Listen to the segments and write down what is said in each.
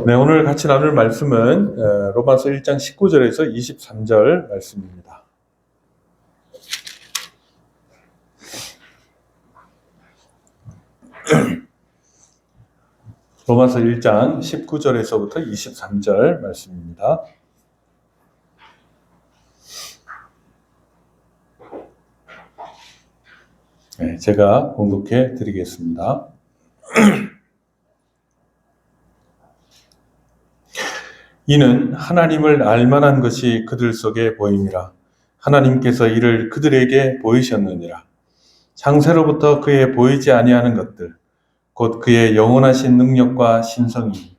네, 오늘 같이 나눌 말씀은 로마서 1장 19절에서 23절 말씀입니다. 로마서 1장 19절에서부터 23절 말씀입니다. 네, 제가 봉독해 드리겠습니다. 이는 하나님을 알만한 것이 그들 속에 보임이라. 하나님께서 이를 그들에게 보이셨느니라. 창세로부터 그의 보이지 아니하는 것들, 곧 그의 영원하신 능력과 신성이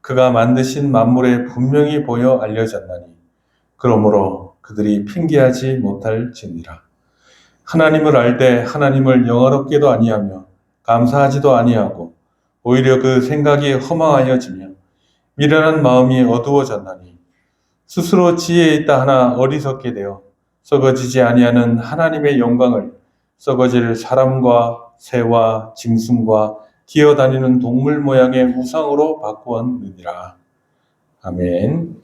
그가 만드신 만물에 분명히 보여 알려졌나니, 그러므로 그들이 핑계하지 못할지니라. 하나님을 알되 하나님을 영화롭게도 아니하며 감사하지도 아니하고 오히려 그 생각이 허망하여지며 미련한 마음이 어두워졌나니, 스스로 지혜에 있다 하나 어리석게 되어 썩어지지 아니하는 하나님의 영광을 썩어질 사람과 새와 짐승과 기어다니는 동물 모양의 우상으로 바꾸었느니라. 아멘.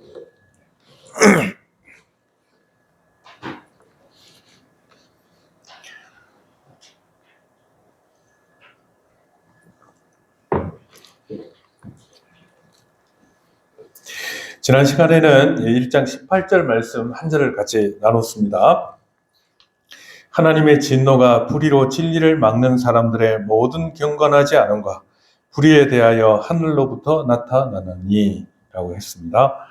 지난 시간에는 1장 18절 말씀 한 절을 같이 나눴습니다. 하나님의 진노가 불의로 진리를 막는 사람들의 모든 경건하지 않음과 불의에 대하여 하늘로부터 나타나느니 라고 했습니다.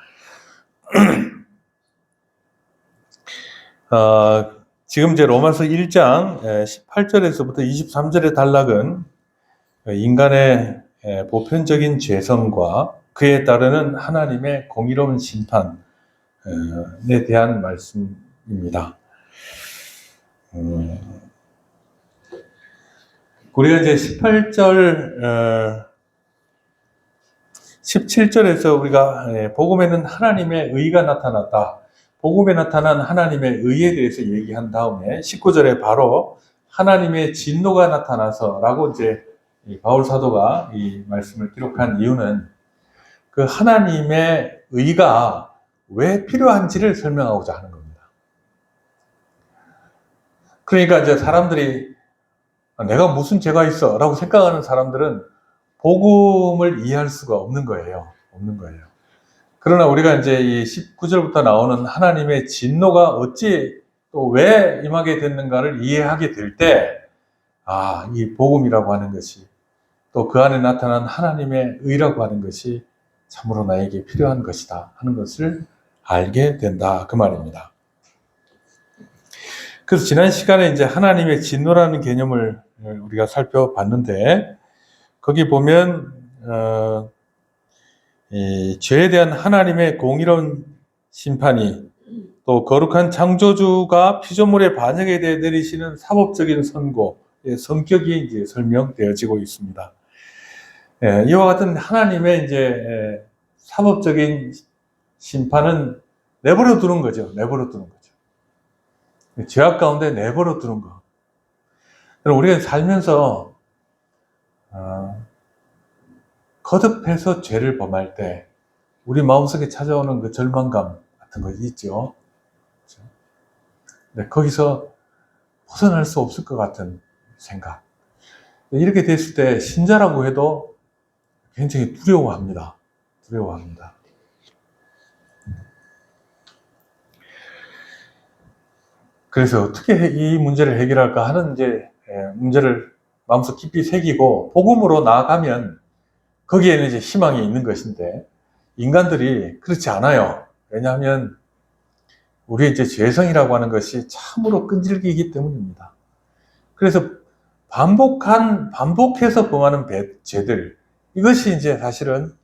지금 이제 로마서 1장 18절에서부터 23절의 단락은 인간의 보편적인 죄성과 그에 따르는 하나님의 공의로운 심판에 대한 말씀입니다. 우리가 이제 18절, 17절에서 우리가 복음에는 하나님의 의가 나타났다. 복음에 나타난 하나님의 의에 대해서 얘기한 다음에 19절에 바로 하나님의 진노가 나타나서 라고 이제 바울 사도가 이 말씀을 기록한 이유는 그 하나님의 의가 왜 필요한지를 설명하고자 하는 겁니다. 그러니까 이제 사람들이 내가 무슨 죄가 있어 라고 생각하는 사람들은 복음을 이해할 수가 없는 거예요. 그러나 우리가 이제 이 19절부터 나오는 하나님의 진노가 어찌 또 왜 임하게 됐는가를 이해하게 될 때, 이 복음이라고 하는 것이 또 그 안에 나타난 하나님의 의라고 하는 것이 참으로 나에게 필요한 것이다 하는 것을 알게 된다 그 말입니다. 그래서 지난 시간에 이제 하나님의 진노라는 개념을 우리가 살펴봤는데, 거기 보면 이 죄에 대한 하나님의 공의로운 심판이 또 거룩한 창조주가 피조물의 반역에 대해 내리시는 사법적인 선고의 성격이 이제 설명되어지고 있습니다. 이와 같은 하나님의 이제 사법적인 심판은 내버려 두는 거죠. 죄악 가운데 내버려 두는 거. 우리가 살면서 거듭해서 죄를 범할 때 우리 마음속에 찾아오는 그 절망감 같은 것이 있죠. 근데 거기서 벗어날 수 없을 것 같은 생각. 이렇게 됐을 때 신자라고 해도 굉장히 두려워합니다. 그래서 어떻게 이 문제를 해결할까 하는 이제 문제를 마음속 깊이 새기고 복음으로 나아가면 거기에는 이제 희망이 있는 것인데, 인간들이 그렇지 않아요. 왜냐하면 우리의 이제 죄성이라고 하는 것이 참으로 끈질기기 때문입니다. 그래서 반복해서 범하는 죄들, 이것이 이제 사실은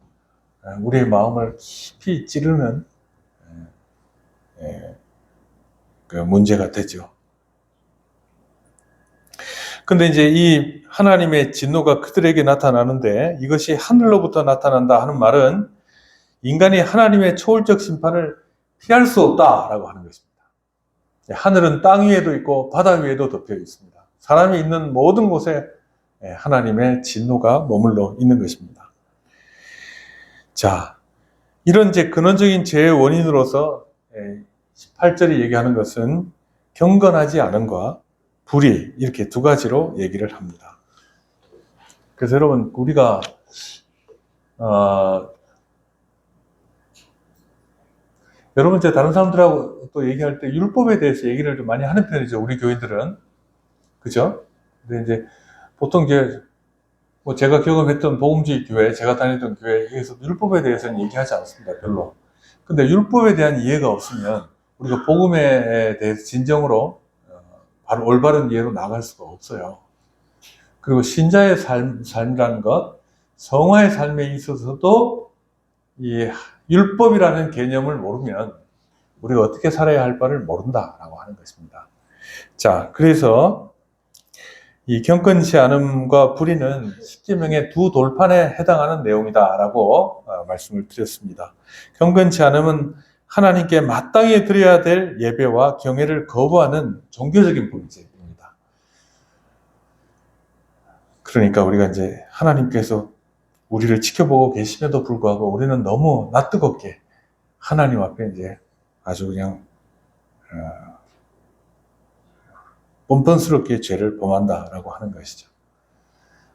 우리의 마음을 깊이 찌르는 그 문제가 되죠. 근데 이제 이 하나님의 진노가 그들에게 나타나는데, 이것이 하늘로부터 나타난다 하는 말은 인간이 하나님의 초월적 심판을 피할 수 없다라고 하는 것입니다. 하늘은 땅 위에도 있고 바다 위에도 덮여 있습니다. 사람이 있는 모든 곳에 하나님의 진노가 머물러 있는 것입니다. 자, 이런 이제 근원적인 죄의 원인으로서 18절이 얘기하는 것은 경건하지 않음과 불의, 이렇게 두 가지로 얘기를 합니다. 그래서 여러분, 우리가 여러분, 이제 다른 사람들하고 또 얘기할 때 율법에 대해서 얘기를 좀 많이 하는 편이죠. 우리 교인들은. 그죠? 근데 이제 보통 이제 뭐 제가 경험했던 복음주의 교회, 제가 다니던 교회에서 율법에 대해서는 얘기하지 않습니다. 별로. 근데 율법에 대한 이해가 없으면 우리가 복음에 대해서 진정으로 바로 올바른 이해로 나갈 수가 없어요. 그리고 신자의 삶이라는 것, 성화의 삶에 있어서도 이 율법이라는 개념을 모르면 우리가 어떻게 살아야 할 바를 모른다라고 하는 것입니다. 자, 그래서 이 경건치 않음과 불의는 십계명의 두 돌판에 해당하는 내용이다라고 말씀을 드렸습니다. 경건치 않음은 하나님께 마땅히 드려야 될 예배와 경외를 거부하는 종교적인 범죄입니다. 그러니까 우리가 이제 하나님께서 우리를 지켜보고 계심에도 불구하고 우리는 너무 낯뜨겁게 하나님 앞에 이제 아주 그냥 뻔뻔스럽게 죄를 범한다라고 하는 것이죠.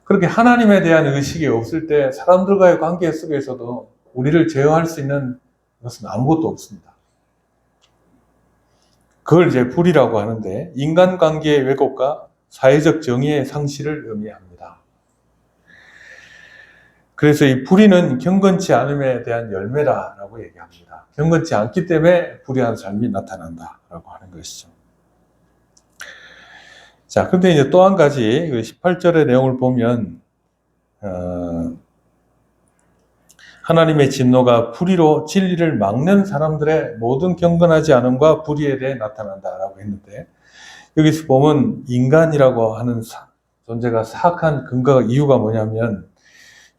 그렇게 하나님에 대한 의식이 없을 때 사람들과의 관계 속에서도 우리를 제어할 수 있는 것은 아무것도 없습니다. 그걸 이제 불의라고 하는데 인간관계의 왜곡과 사회적 정의의 상실을 의미합니다. 그래서 이 불의는 경건치 않음에 대한 열매다라고 얘기합니다. 경건치 않기 때문에 불의한 삶이 나타난다라고 하는 것이죠. 자, 근데 이제 또 한 가지 18절의 내용을 보면 하나님의 진노가 불의로 진리를 막는 사람들의 모든 경건하지 않음과 불의에 대해 나타난다라고 했는데 여기서 보면 인간이라고 하는 존재가 사악한 근거가 이유가 뭐냐면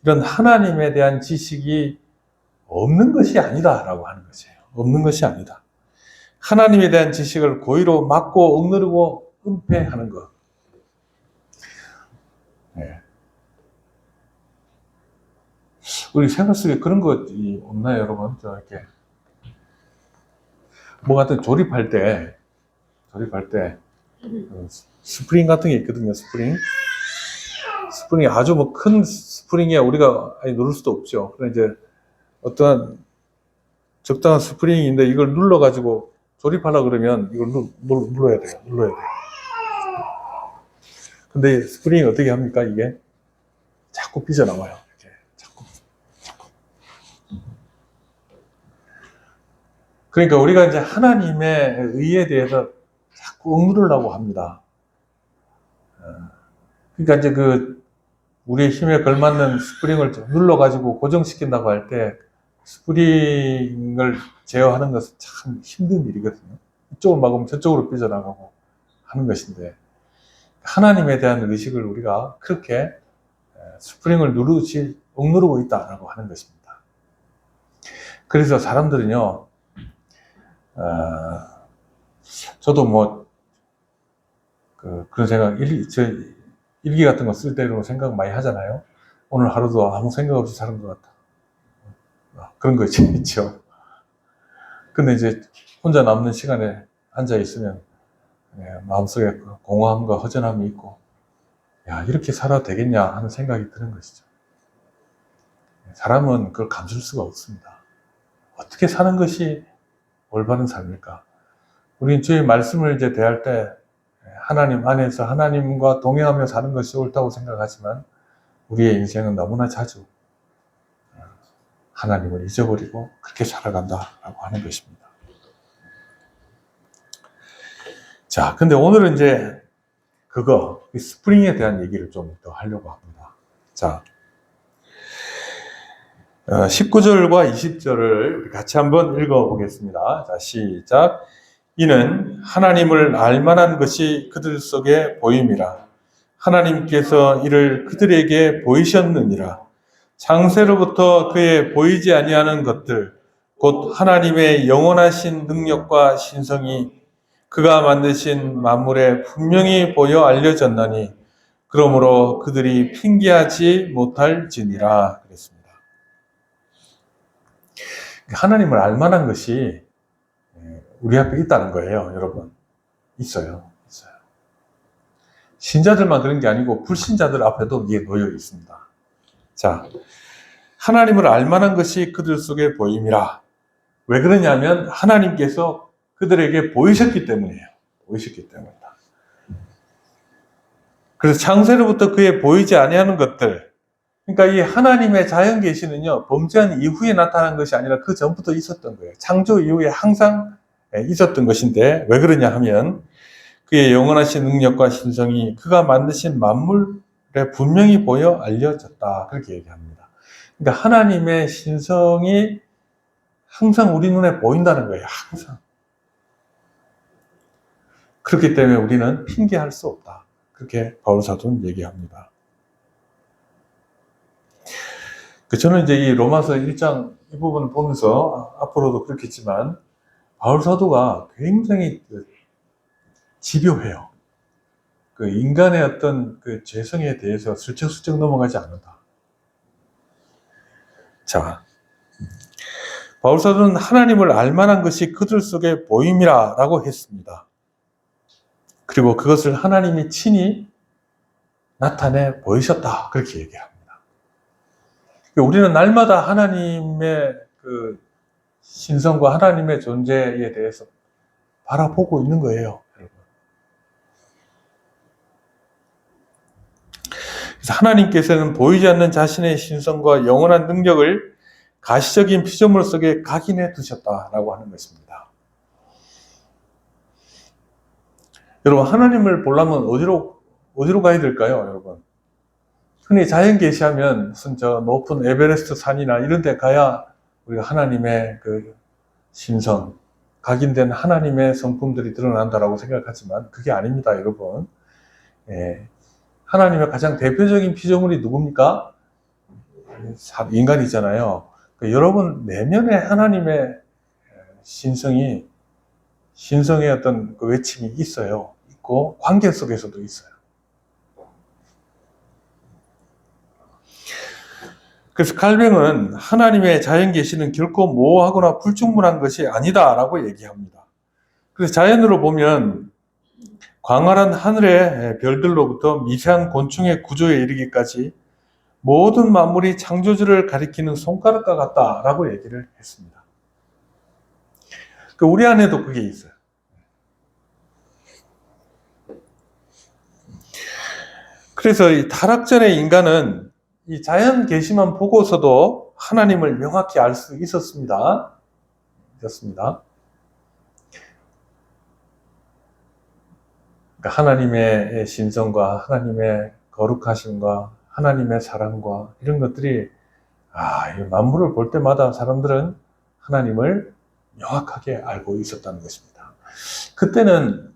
이런 하나님에 대한 지식이 없는 것이 아니다라고 하는 것이에요. 없는 것이 아니다. 하나님에 대한 지식을 고의로 막고 억누르고 은폐하는 것. 네. 우리 생활 속에 그런 것이 없나요, 여러분? 이렇게 뭐 같은 조립할 때 스프링 같은 게 있거든요. 스프링이 아주 뭐 큰 스프링이야 우리가 누를 수도 없죠. 그래서 이제 어떠한 적당한 스프링인데 이걸 눌러가지고 조립하려고 그러면 이걸 눌러야 돼요. 근데 스프링이 어떻게 합니까? 이게 자꾸 삐져나와요. 이렇게 자꾸. 그러니까 우리가 이제 하나님의 의에 대해서 자꾸 억누르려고 합니다. 그러니까 이제 우리의 힘에 걸맞는 스프링을 눌러가지고 고정시킨다고 할 때 스프링을 제어하는 것은 참 힘든 일이거든요. 이쪽을 막으면 저쪽으로 삐져나가고 하는 것인데 하나님에 대한 의식을 우리가 그렇게 스프링을 누르듯이 억누르고 있다라고 하는 것입니다. 그래서 사람들은요, 저도 뭐 그런 생각, 일기 같은 거 쓸 때로 생각 많이 하잖아요. 오늘 하루도 아무 생각 없이 사는 것 같다. 그런 거 있죠. 근데 이제 혼자 남는 시간에 앉아 있으면 마음속에 공허함과 허전함이 있고, 야, 이렇게 살아도 되겠냐 하는 생각이 드는 것이죠. 사람은 그걸 감출 수가 없습니다. 어떻게 사는 것이 올바른 삶일까? 우리는 주의 말씀을 이제 대할 때 하나님 안에서 하나님과 동행하며 사는 것이 옳다고 생각하지만 우리의 인생은 너무나 자주 하나님을 잊어버리고 그렇게 살아간다라고 하는 것입니다. 자, 근데 오늘은 이제 이 스프링에 대한 얘기를 좀 더 하려고 합니다. 자, 19절과 20절을 같이 한번 읽어보겠습니다. 자, 시작. 이는 하나님을 알만한 것이 그들 속에 보임이라. 하나님께서 이를 그들에게 보이셨느니라. 창세로부터 그의 보이지 아니하는 것들, 곧 하나님의 영원하신 능력과 신성이 그가 만드신 만물에 분명히 보여 알려졌나니 그러므로 그들이 핑계하지 못할지니라 그랬습니다. 하나님을 알만한 것이 우리 앞에 있다는 거예요, 여러분. 있어요. 신자들만 그런 게 아니고 불신자들 앞에도 이게 놓여 있습니다. 자, 하나님을 알만한 것이 그들 속에 보임이라. 왜 그러냐면 하나님께서 그들에게 보이셨기 때문이에요. 보이셨기 때문이다. 그래서 창세로부터 그에 보이지 아니하는 것들, 그러니까 이 하나님의 자연 계시는요, 범죄한 이후에 나타난 것이 아니라 그 전부터 있었던 거예요. 창조 이후에 항상 있었던 것인데 왜 그러냐 하면 그의 영원하신 능력과 신성이 그가 만드신 만물에 분명히 보여 알려졌다. 그렇게 얘기합니다. 그러니까 하나님의 신성이 항상 우리 눈에 보인다는 거예요. 항상. 그렇기 때문에 우리는 핑계할 수 없다. 그렇게 바울사도는 얘기합니다. 저는 이제 이 로마서 1장 이 부분을 보면서 앞으로도 그렇겠지만 바울사도가 굉장히 집요해요. 그 인간의 어떤 그 죄성에 대해서 슬쩍슬쩍 넘어가지 않는다. 자, 바울사도는 하나님을 알만한 것이 그들 속에 보임이라 라고 했습니다. 그리고 그것을 하나님이 친히 나타내 보이셨다. 그렇게 얘기합니다. 우리는 날마다 하나님의 그 신성과 하나님의 존재에 대해서 바라보고 있는 거예요, 여러분. 그래서 하나님께서는 보이지 않는 자신의 신성과 영원한 능력을 가시적인 피조물 속에 각인해 두셨다라고 하는 것입니다. 여러분, 하나님을 보려면 어디로 가야 될까요, 여러분? 흔히 자연 계시하면 무슨 저 높은 에베레스트 산이나 이런 데 가야 우리가 하나님의 그 신성, 각인된 하나님의 성품들이 드러난다라고 생각하지만 그게 아닙니다, 여러분. 하나님의 가장 대표적인 피조물이 누굽니까? 인간이잖아요. 여러분 내면에 하나님의 신성의 어떤 그 외침이 있어요. 있고 관계 속에서도 있어요. 그래서 칼뱅은 하나님의 자연 계시는 결코 모호하거나 불충분한 것이 아니다라고 얘기합니다. 그래서 자연으로 보면 광활한 하늘의 별들로부터 미세한 곤충의 구조에 이르기까지 모든 만물이 창조주를 가리키는 손가락과 같다라고 얘기를 했습니다. 우리 안에도 그게 있어요. 그래서 이 타락전의 인간은 이 자연 계시만 보고서도 하나님을 명확히 알 수 있었습니다. 그러니까 하나님의 신성과 하나님의 거룩하심과 하나님의 사랑과 이런 것들이 이 만물을 볼 때마다 사람들은 하나님을 명확하게 알고 있었다는 것입니다. 그때는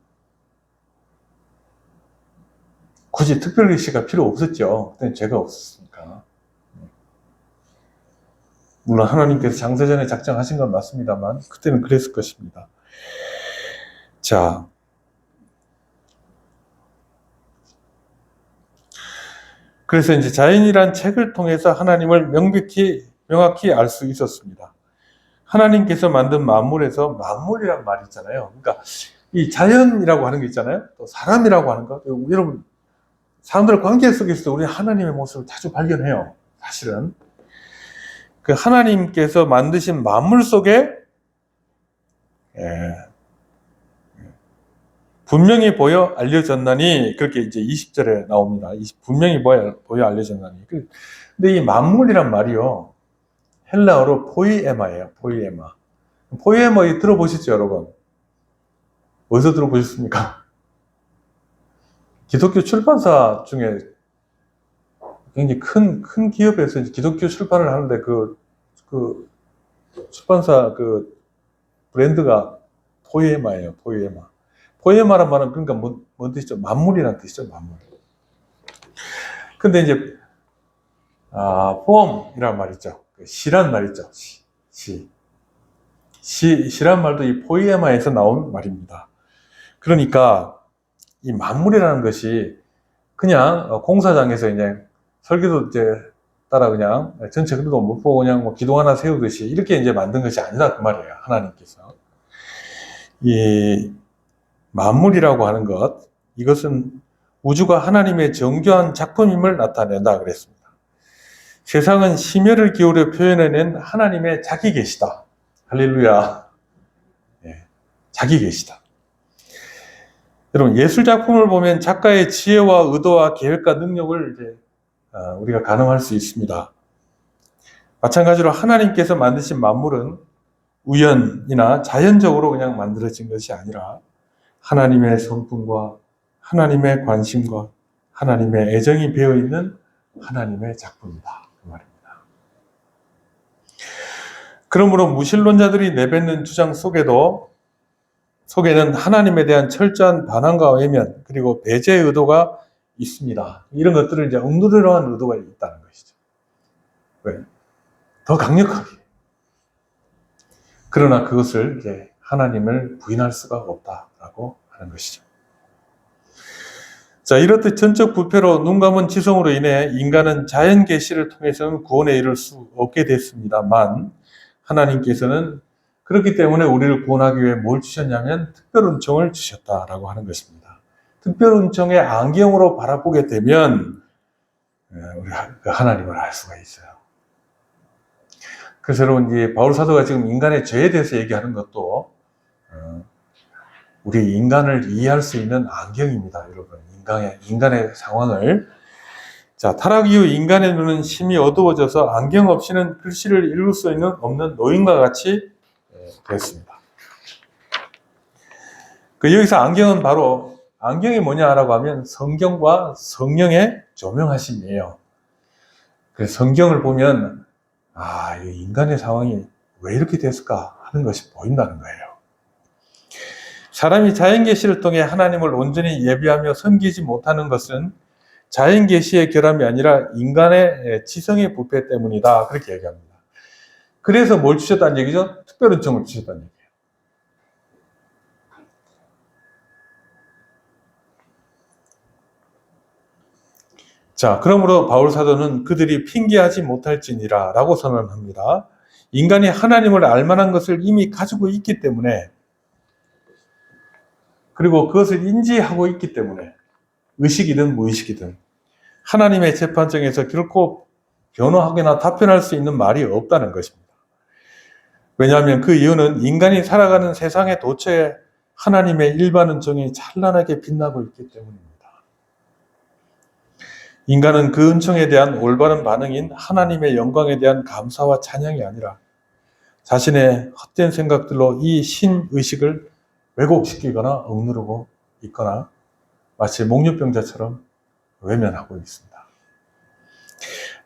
굳이 특별계시가 필요 없었죠. 그때는 죄가 없었으니까. 물론 하나님께서 장세전에 작정하신 건 맞습니다만 그때는 그랬을 것입니다. 자, 그래서 이제 자연이란 책을 통해서 하나님을 명확히 알 수 있었습니다. 하나님께서 만든 만물에서 만물이란 말이 있잖아요. 그러니까 이 자연이라고 하는 게 있잖아요. 또 사람이라고 하는 거. 여러분, 사람들 관계 속에서도 우리 하나님의 모습을 자주 발견해요. 사실은. 그 하나님께서 만드신 만물 속에 분명히 보여 알려졌나니 그렇게 이제 20절에 나옵니다. 분명히 보여 알려졌나니. 근데 이 만물이란 말이요. 헬라어로 포이에마예요. 포이에마. 포이에마 들어보셨죠, 여러분? 어디서 들어보셨습니까? 기독교 출판사 중에 굉장히 큰 기업에서 기독교 출판을 하는데 그 출판사 그 브랜드가 포이에마예요. 포이에마. 포이에마란 말은 그러니까 뭔 뜻이죠? 만물이란 뜻이죠. 만물. 근데 이제 포엄이란 말 있죠. 시란 말 있죠. 시란 말도 이 포이에마에서 나온 말입니다. 그러니까 이 만물이라는 것이 그냥 공사장에서 이제 설계도 이제 따라 그냥 전체 그림도 못 보고 그냥 뭐 기둥 하나 세우듯이 이렇게 이제 만든 것이 아니다 그 말이에요. 하나님께서. 이 만물이라고 하는 것, 이것은 우주가 하나님의 정교한 작품임을 나타낸다 그랬습니다. 세상은 심혈을 기울여 표현해낸 하나님의 자기 계시다. 할렐루야. 예, 자기 계시다. 여러분, 예술 작품을 보면 작가의 지혜와 의도와 계획과 능력을 이제 우리가 가늠할 수 있습니다. 마찬가지로 하나님께서 만드신 만물은 우연이나 자연적으로 그냥 만들어진 것이 아니라 하나님의 성품과 하나님의 관심과 하나님의 애정이 배어있는 하나님의 작품이다. 그 말입니다. 그러므로 무신론자들이 내뱉는 주장 속에는 하나님에 대한 철저한 반항과 외면 그리고 배제의 의도가 있습니다. 이런 것들을 이제 억누르려 하는 의도가 있다는 것이죠. 왜? 더 강력하게. 그러나 그것을 이제 하나님을 부인할 수가 없다라고 하는 것이죠. 자, 이렇듯 전적 부패로 눈 감은 지성으로 인해 인간은 자연 계시를 통해서는 구원에 이를 수 없게 됐습니다만 하나님께서는 그렇기 때문에 우리를 구원하기 위해 뭘 주셨냐면 특별 은총을 주셨다라고 하는 것입니다. 특별 은총의 안경으로 바라보게 되면 우리가 하나님을 알 수가 있어요. 그래서 여러분, 이 바울 사도가 지금 인간의 죄에 대해서 얘기하는 것도 우리 인간을 이해할 수 있는 안경입니다, 여러분. 인간의 상황을. 자, 타락 이후 인간의 눈은 심히 어두워져서 안경 없이는 글씨를 읽을 수 없는 노인과 같이 됐습니다. 여기서 안경이 뭐냐라고 하면 성경과 성령의 조명하심이에요. 그래서 성경을 보면 이 인간의 상황이 왜 이렇게 됐을까 하는 것이 보인다는 거예요. 사람이 자연계시를 통해 하나님을 온전히 예비하며 섬기지 못하는 것은 자연계시의 결함이 아니라 인간의 지성의 부패 때문이다. 그렇게 얘기합니다. 그래서 뭘 주셨다는 얘기죠? 특별 은총을 주셨다는 얘기예요. 자, 그러므로 바울 사도는 그들이 핑계하지 못할지니라 라고 선언합니다. 인간이 하나님을 알만한 것을 이미 가지고 있기 때문에, 그리고 그것을 인지하고 있기 때문에 의식이든 무의식이든 하나님의 재판정에서 결코 변호하거나 답변할 수 있는 말이 없다는 것입니다. 왜냐하면 그 이유는 인간이 살아가는 세상의 도처에 하나님의 일반 은총이 찬란하게 빛나고 있기 때문입니다. 인간은 그 은총에 대한 올바른 반응인 하나님의 영광에 대한 감사와 찬양이 아니라 자신의 헛된 생각들로 이 신의식을 왜곡시키거나 억누르고 있거나 마치 목류병자처럼 외면하고 있습니다.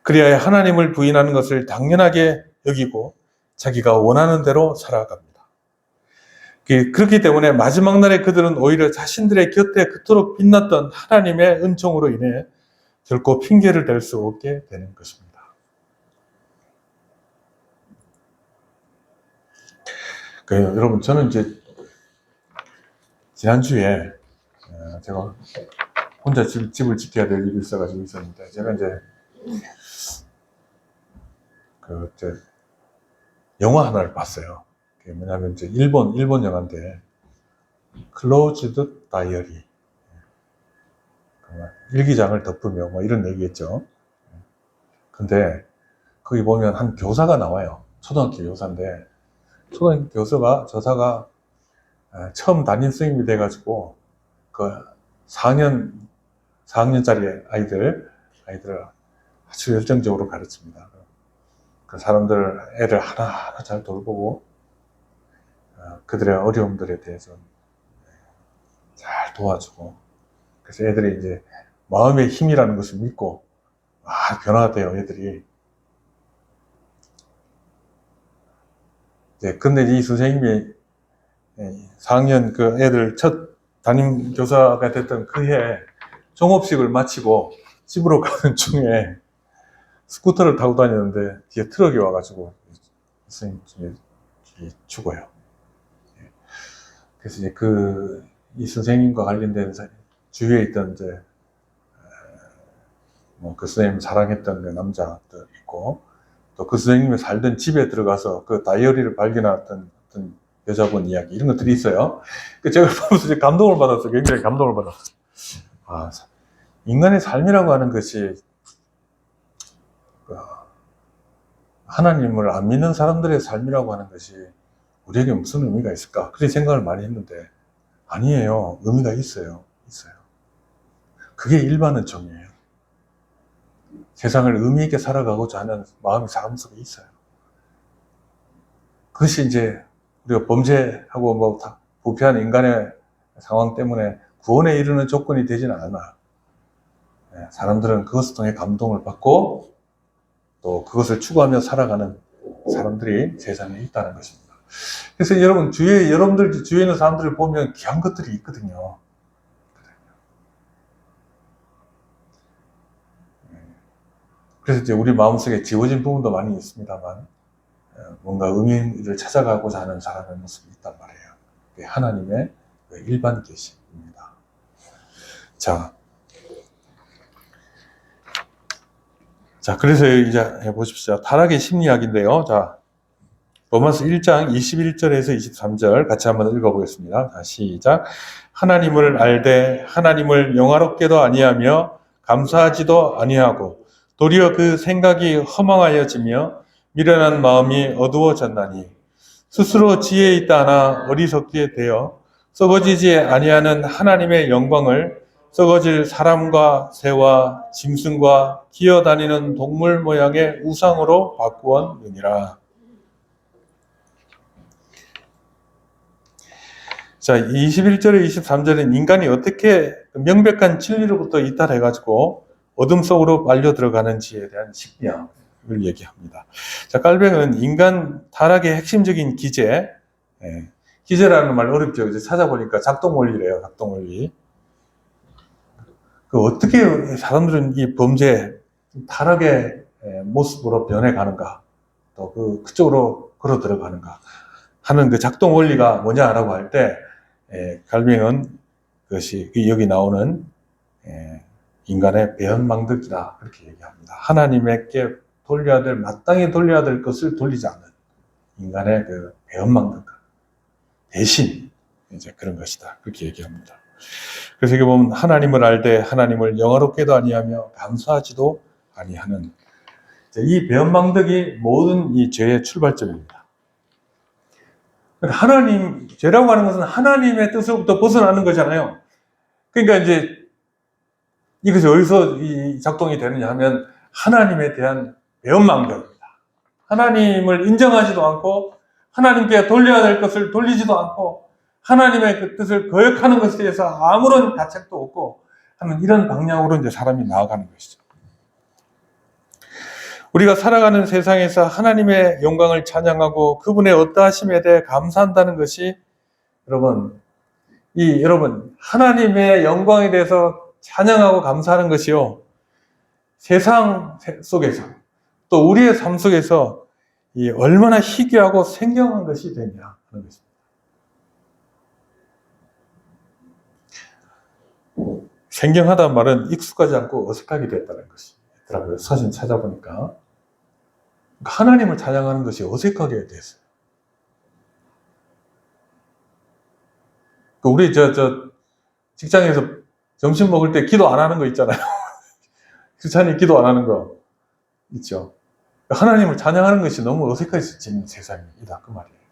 그리하여 하나님을 부인하는 것을 당연하게 여기고 자기가 원하는 대로 살아갑니다. 그렇기 때문에 마지막 날에 그들은 오히려 자신들의 곁에 그토록 빛났던 하나님의 은총으로 인해 결코 핑계를 댈 수 없게 되는 것입니다. 여러분, 저는 이제 지난주에 제가 혼자 집을 지켜야 될 일이 있어가지고 있었는데, 제가 이제 영화 하나를 봤어요. 그게 뭐냐면 이제 일본 영화인데 클로즈드 다이어리, 일기장을 덮으며 뭐 이런 얘기겠죠. 근데 거기 보면 한 교사가 나와요. 초등학교 교사인데 초등학교 저사가 처음 담임 선생님이 돼가지고 그 4학년짜리 아이들을 아주 열정적으로 가르칩니다. 그 애를 하나하나 잘 돌보고 그들의 어려움들에 대해서 잘 도와주고, 그래서 애들이 이제 마음의 힘이라는 것을 믿고 변화가 돼요, 애들이. 근데 이 선생님이 4학년 그 애들 첫 담임 교사가 됐던 그 해에 종업식을 마치고 집으로 가는 중에 스쿠터를 타고 다녔는데 뒤에 트럭이 와가지고 선생님이 죽어요. 그래서 이제 그 이 선생님과 관련된 주위에 있던 이제 그 선생님 사랑했던 그 남자도 있고, 또 그 선생님이 살던 집에 들어가서 그 다이어리를 발견했던 어떤 여자분 이야기, 이런 것들이 있어요. 제가 보면서 감동을 받았어요. 굉장히 감동을 받았어요. 아, 인간의 삶이라고 하는 것이 하나님을 안 믿는 사람들의 삶이라고 하는 것이 우리에게 무슨 의미가 있을까? 그런 생각을 많이 했는데, 아니에요. 의미가 있어요. 있어요. 그게 일반은총이에요. 세상을 의미 있게 살아가고자 하는 마음이 사람 속에 있어요. 그것이 이제 우리가 범죄하고 뭐 부패한 인간의 상황 때문에 구원에 이르는 조건이 되지는 않아. 사람들은 그것을 통해 감동을 받고 또 그것을 추구하며 살아가는 사람들이 세상에 있다는 것입니다. 그래서 여러분들 주위에 있는 사람들을 보면 귀한 것들이 있거든요. 그래서 이제 우리 마음속에 지워진 부분도 많이 있습니다만, 뭔가 의미를 찾아가고자 하는 사람의 모습이 있단 말이에요. 그게 하나님의 일반 계시입니다. 자, 그래서 이제 해보십시오. 타락의 심리학인데요. 자, 로마서 1장 21절에서 23절 같이 한번 읽어보겠습니다. 자, 시작. 하나님을 알되 하나님을 영화롭게도 아니하며 감사하지도 아니하고 도리어 그 생각이 허망하여지며 미련한 마음이 어두워졌나니 스스로 지혜 있다 하나 어리석게 되어 썩어지지 아니하는 하나님의 영광을 썩어질 사람과 새와 짐승과 기어다니는 동물 모양의 우상으로 바꾸었느니라. 자, 21절에 23절은 인간이 어떻게 명백한 진리로부터 이탈해가지고 어둠 속으로 빨려 들어가는지에 대한 식량을 얘기합니다. 자, 깔뱅은 인간 타락의 핵심적인 기제, 기제라는 말 어렵죠. 이제 찾아보니까 작동 원리래요. 작동 원리. 어떻게 사람들은 이 범죄, 타락의 모습으로 변해가는가, 또 그쪽으로 걸어 들어가는가 하는 그 작동 원리가 뭐냐라고 할 때, 갈뱅은 그것이 여기 나오는 인간의 배은망덕이다, 그렇게 얘기합니다. 하나님께 마땅히 돌려야 될 것을 돌리지 않는 인간의 그 배은망덕, 대신 이제 그런 것이다, 그렇게 얘기합니다. 그래서 여기 보면 하나님을 알되 하나님을 영화롭게도 아니하며 감사하지도 아니하는, 이 배은망덕이 모든 이 죄의 출발점입니다. 죄라고 하는 것은 하나님의 뜻으로부터 벗어나는 거잖아요. 그러니까 이제 이것이 어디서 작동이 되느냐 하면 하나님에 대한 배은망덕입니다. 하나님을 인정하지도 않고 하나님께 돌려야 될 것을 돌리지도 않고 하나님의 그 뜻을 거역하는 것에 대해서 아무런 가책도 없고 하는 이런 방향으로 이제 사람이 나아가는 것이죠. 우리가 살아가는 세상에서 하나님의 영광을 찬양하고 그분의 어떠하심에 대해 감사한다는 것이 여러분 하나님의 영광에 대해서 찬양하고 감사하는 것이요, 세상 속에서 또 우리의 삶 속에서 얼마나 희귀하고 생경한 것이 되냐 하는 것입니다. 생경하다는 말은 익숙하지 않고 어색하게 됐다는 것이더라고요. 사진 찾아보니까 하나님을 찬양하는 것이 어색하게 됐어요. 우리 직장에서 점심 먹을 때 기도 안 하는 거 있잖아요. 크리스찬이 기도 안 하는 거 있죠. 하나님을 찬양하는 것이 너무 어색해진 세상이다, 그 말이에요.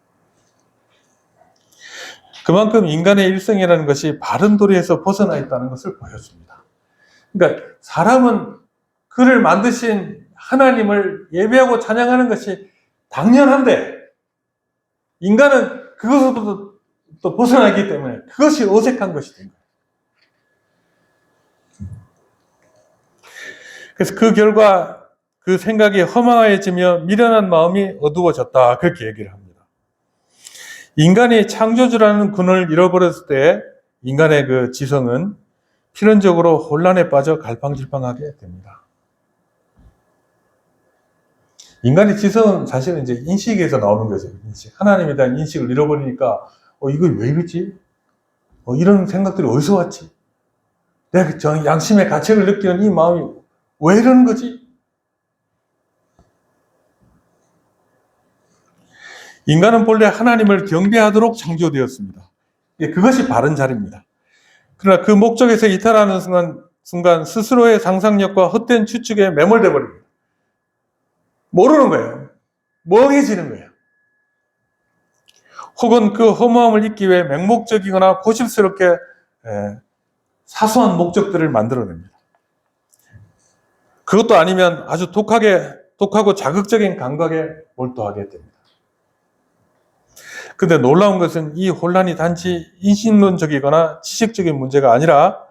그만큼 인간의 일생이라는 것이 바른 도리에서 벗어나 있다는 것을 보여줍니다. 그러니까 사람은 그를 만드신 하나님을 예배하고 찬양하는 것이 당연한데 인간은 그것으로부터 또 벗어나기 때문에 그것이 어색한 것이 된 거예요. 그래서 그 결과 그 생각이 허망해지며 미련한 마음이 어두워졌다, 그렇게 얘기를 합니다. 인간이 창조주라는 군을 잃어버렸을 때 인간의 그 지성은 필연적으로 혼란에 빠져 갈팡질팡하게 됩니다. 인간의 지성은 사실은 이제 인식에서 나오는 거죠. 인식. 하나님에 대한 인식을 잃어버리니까 이거 왜 이러지? 이런 생각들이 어디서 왔지? 내가 양심의 가책을 느끼는 이 마음이 왜 이러는 거지? 인간은 본래 하나님을 경배하도록 창조되었습니다. 그것이 바른 자리입니다. 그러나 그 목적에서 이탈하는 순간 스스로의 상상력과 헛된 추측에 매몰돼 버립니다. 모르는 거예요. 멍해지는 거예요. 혹은 그 허무함을 잊기 위해 맹목적이거나 고집스럽게 사소한 목적들을 만들어냅니다. 그것도 아니면 아주 독하고 자극적인 감각에 몰두하게 됩니다. 근데 놀라운 것은 이 혼란이 단지 인신론적이거나 지식적인 문제가 아니라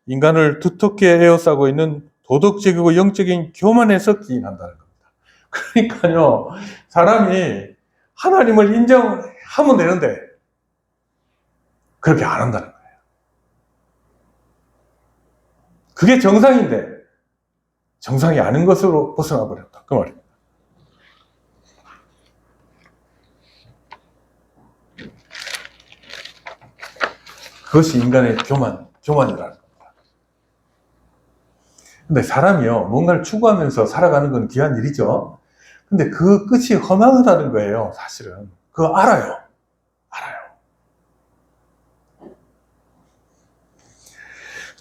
인간을 두텁게 에워싸고 있는 도덕적이고 영적인 교만에서 기인한다는 겁니다. 그러니까요, 사람이 하나님을 인정하면 되는데 그렇게 안 한다는 거예요. 그게 정상인데 정상이 아닌 것으로 벗어나 버렸다. 그 말입니다. 그것이 인간의 교만이라는 겁니다. 근데 사람이요, 뭔가를 추구하면서 살아가는 건 귀한 일이죠. 근데 그 끝이 허망하다는 거예요, 사실은. 그거 알아요.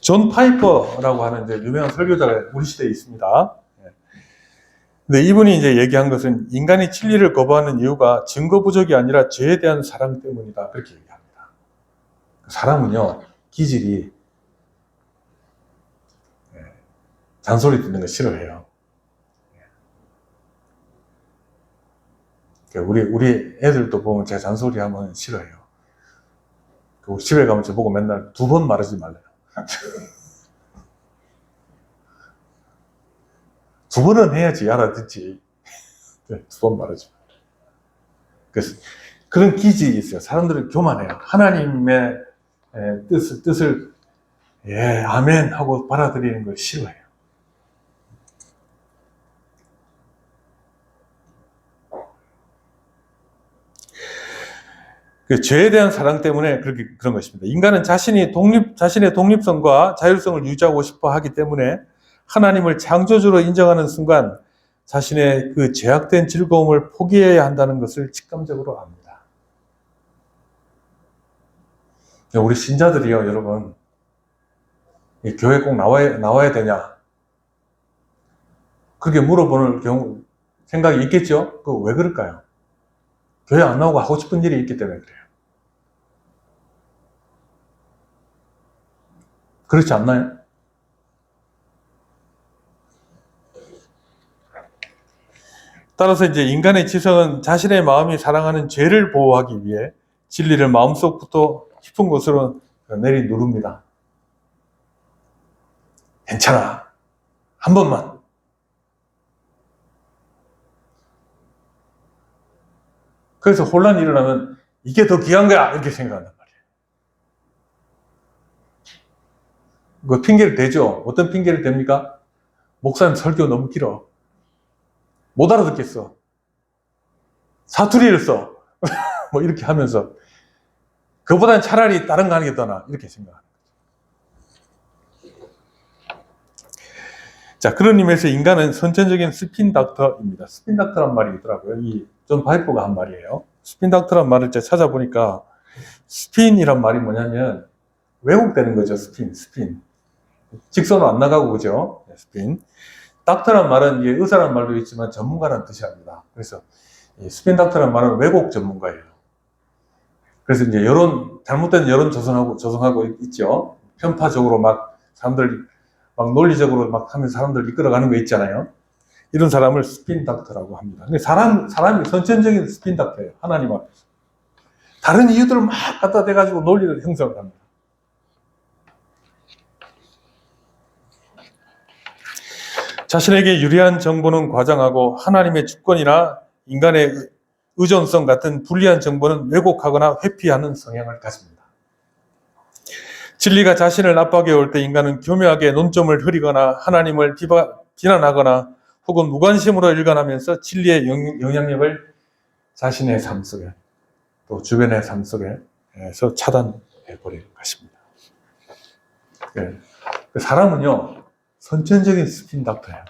존 파이퍼라고 하는 이제 유명한 설교자가 우리 시대에 있습니다. 근데 이분이 이제 얘기한 것은 인간이 진리를 거부하는 이유가 증거 부족이 아니라 죄에 대한 사랑 때문이다. 그렇게 얘기합니다. 사람은요, 기질이 잔소리 듣는 거 싫어해요. 우리 애들도 보면 제가 잔소리 하면 싫어해요. 우리 집에 가면 저보고 맨날 2번 말하지 말래요. 2번은 해야지 알아듣지. 2번 말하지 말래요. 그래서 그런 기질이 있어요. 사람들은 교만해요. 하나님의 뜻을 아멘 하고 받아들이는 걸 싫어해요. 그 죄에 대한 사랑 때문에 그런 것입니다. 인간은 자신의 독립성과 자율성을 유지하고 싶어 하기 때문에 하나님을 창조주로 인정하는 순간 자신의 그 제약된 즐거움을 포기해야 한다는 것을 직감적으로 압니다. 우리 신자들이요, 여러분, 교회 꼭 나와야 되냐? 그렇게 물어보는 생각이 있겠죠? 그거 왜 그럴까요? 교회 안 나오고 하고 싶은 일이 있기 때문에 그래요. 그렇지 않나요? 따라서 이제 인간의 지성은 자신의 마음이 사랑하는 죄를 보호하기 위해 진리를 마음속부터 깊은 곳으로 내리 누릅니다. 괜찮아. 한 번만. 그래서 혼란이 일어나면 이게 더 귀한 거야 이렇게 생각한단 말이에요. 그 핑계를 대죠. 어떤 핑계를 댑니까? 목사님 설교 너무 길어. 못 알아듣겠어. 사투리를 써. 뭐 이렇게 하면서 그보다는 차라리 다른 거 하는 게 더 나아 이렇게 생각합니다. 자, 그런 의미에서 인간은 선천적인 스핀 닥터입니다. 스핀 닥터란 말이 있더라고요. 이 존 파이퍼가 한 말이에요. 스핀 닥터란 말을 제가 찾아보니까 스핀이란 말이 뭐냐면 왜곡되는 거죠. 스핀. 직선으로 안 나가고 그죠? 스핀. 닥터란 말은 의사란 말도 있지만 전문가라는 뜻이 합니다. 그래서 스핀 닥터란 말은 왜곡 전문가예요. 그래서 이제 잘못된 여론 조성하고 있죠. 편파적으로 막 사람들 막 논리적으로 막 하면서 사람들 이끌어가는 거 있잖아요. 이런 사람을 스핀 닥터라고 합니다. 근데 사람이 선천적인 스핀 닥터예요. 하나님 앞에서. 다른 이유들을 막 갖다 대가지고 논리를 형성을 합니다. 자신에게 유리한 정보는 과장하고 하나님의 주권이나 인간의 의존성 같은 불리한 정보는 왜곡하거나 회피하는 성향을 가집니다. 진리가 자신을 압박해 올 때 인간은 교묘하게 논점을 흐리거나 하나님을 비난하거나 혹은 무관심으로 일관하면서 진리의 영향력을 자신의 삶 속에 또 주변의 삶 속에서 차단합니다. 해버리는 것입니다. 예. 사람은요, 선천적인 스핀 닥터예요.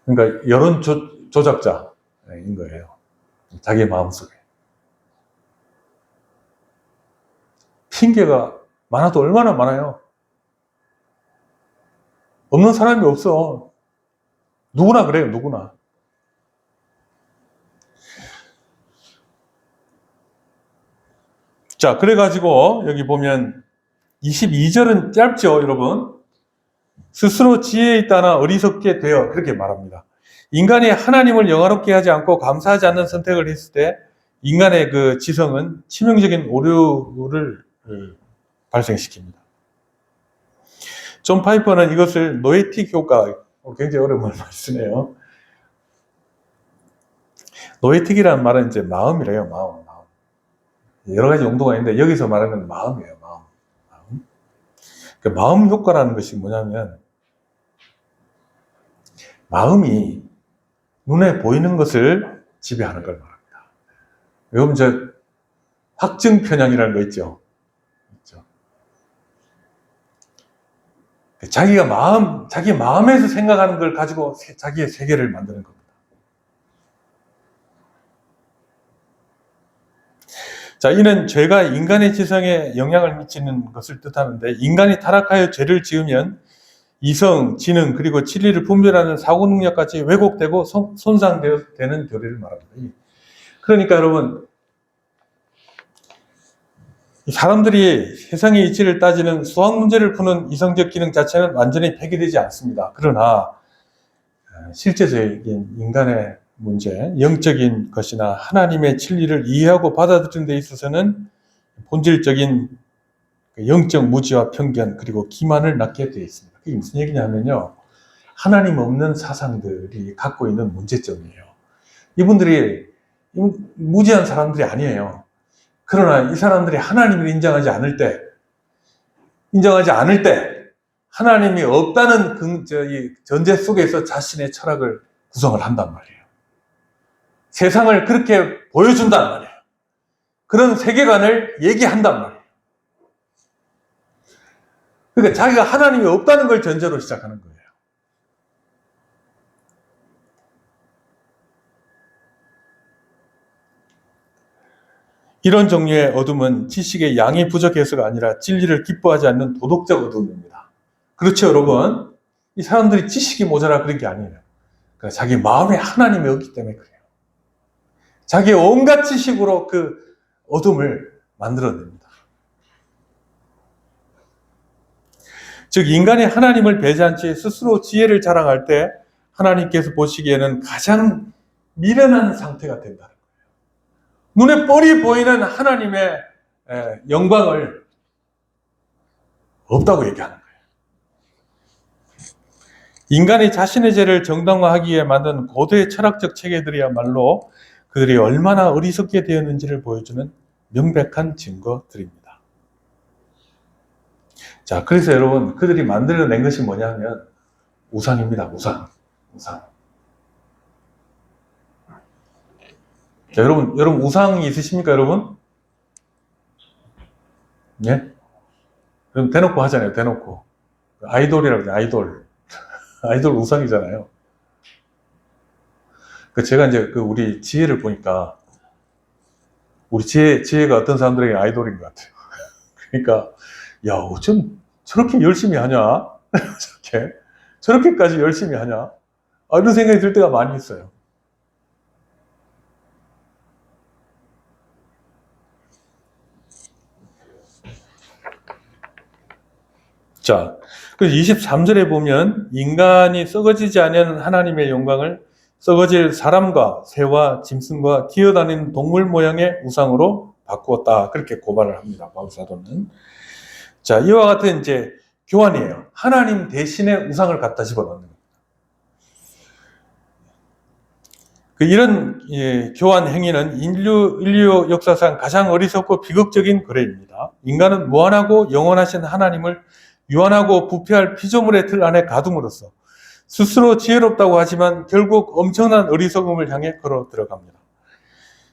그러니까 여론 조작자인 거예요. 자기 마음속에. 핑계가 많아도 얼마나 많아요. 없는 사람이 없어. 누구나 그래요, 누구나. 자, 그래가지고 여기 보면 22절은 짧죠, 여러분. 스스로 지혜에 있다나 어리석게 되어 그렇게 말합니다. 인간이 하나님을 영화롭게 하지 않고 감사하지 않는 선택을 했을 때 인간의 그 지성은 치명적인 오류를 발생시킵니다. 존 파이퍼는 이것을 노에틱 효과, 굉장히 어려운 말 쓰네요. 노에틱이라는 말은 이제 마음이래요, 마음. 여러 가지 용도가 있는데 여기서 말하는 건 마음이에요, 마음. 그 마음 효과라는 것이 뭐냐면 마음이 눈에 보이는 것을 지배하는 걸 말합니다. 여러분, 확증 편향이라는 거 있죠? 자기 마음에서 생각하는 걸 가지고 자기의 세계를 만드는 겁니다. 자, 이는 죄가 인간의 지성에 영향을 미치는 것을 뜻하는데, 인간이 타락하여 죄를 지으면 이성, 지능, 그리고 진리를 분별하는 사고 능력까지 왜곡되고 손상되는 교리를 말합니다. 그러니까 여러분, 사람들이 세상의 이치를 따지는 수학 문제를 푸는 이성적 기능 자체는 완전히 폐기되지 않습니다. 그러나 실제적인 인간의 문제, 영적인 것이나 하나님의 진리를 이해하고 받아들이는 데 있어서는 본질적인 영적 무지와 편견 그리고 기만을 낳게 되어 있습니다. 그게 무슨 얘기냐면요, 하나님 없는 사상들이 갖고 있는 문제점이에요. 이분들이 무지한 사람들이 아니에요. 그러나 이 사람들이 하나님을 인정하지 않을 때 하나님이 없다는 전제 속에서 자신의 철학을 구성을 한단 말이에요. 세상을 그렇게 보여준단 말이에요. 그런 세계관을 얘기한단 말이에요. 그러니까 자기가 하나님이 없다는 걸 전제로 시작하는 거예요. 이런 종류의 어둠은 지식의 양이 부족해서가 아니라 진리를 기뻐하지 않는 도덕적 어둠입니다. 그렇죠, 여러분? 이 사람들이 지식이 모자라 그런 게 아니에요. 그러니까 자기 마음에 하나님이 없기 때문에 그래요. 자기의 온갖 지식으로 그 어둠을 만들어냅니다. 즉, 인간이 하나님을 배제한 채 스스로 지혜를 자랑할 때 하나님께서 보시기에는 가장 미련한 상태가 된다는 거예요. 눈에 뻔히 보이는 하나님의 영광을 없다고 얘기하는 거예요. 인간이 자신의 죄를 정당화하기 위해 만든 고도의 철학적 체계들이야말로 그들이 얼마나 어리석게 되었는지를 보여주는 명백한 증거들입니다. 자, 그래서 여러분, 그들이 만들어낸 것이 뭐냐면 우상입니다. 우상. 자, 여러분 우상이 있으십니까, 여러분? 예? 그럼 대놓고 하잖아요, 대놓고. 아이돌이라고 하죠, 아이돌. 아이돌 우상이잖아요. 제가 이제 우리 지혜를 보니까, 우리 지혜가 어떤 사람들에게 아이돌인 것 같아요. 그러니까, 야, 어쩜 저렇게 열심히 하냐? 저렇게까지 열심히 하냐? 이런 생각이 들 때가 많이 있어요. 자, 그래서 23절에 보면 인간이 썩어지지 않은 하나님의 영광을 썩어질 사람과 새와 짐승과 기어다니는 동물 모양의 우상으로 바꾸었다. 그렇게 고발을 합니다, 바울 사도는. 자, 이와 같은 이제 교환이에요. 하나님 대신에 우상을 갖다 집어넣는 겁니다. 이런 교환 행위는 인류 역사상 가장 어리석고 비극적인 거래입니다. 인간은 무한하고 영원하신 하나님을 유한하고 부패할 피조물의 틀 안에 가둠으로써 스스로 지혜롭다고 하지만 결국 엄청난 어리석음을 향해 걸어 들어갑니다.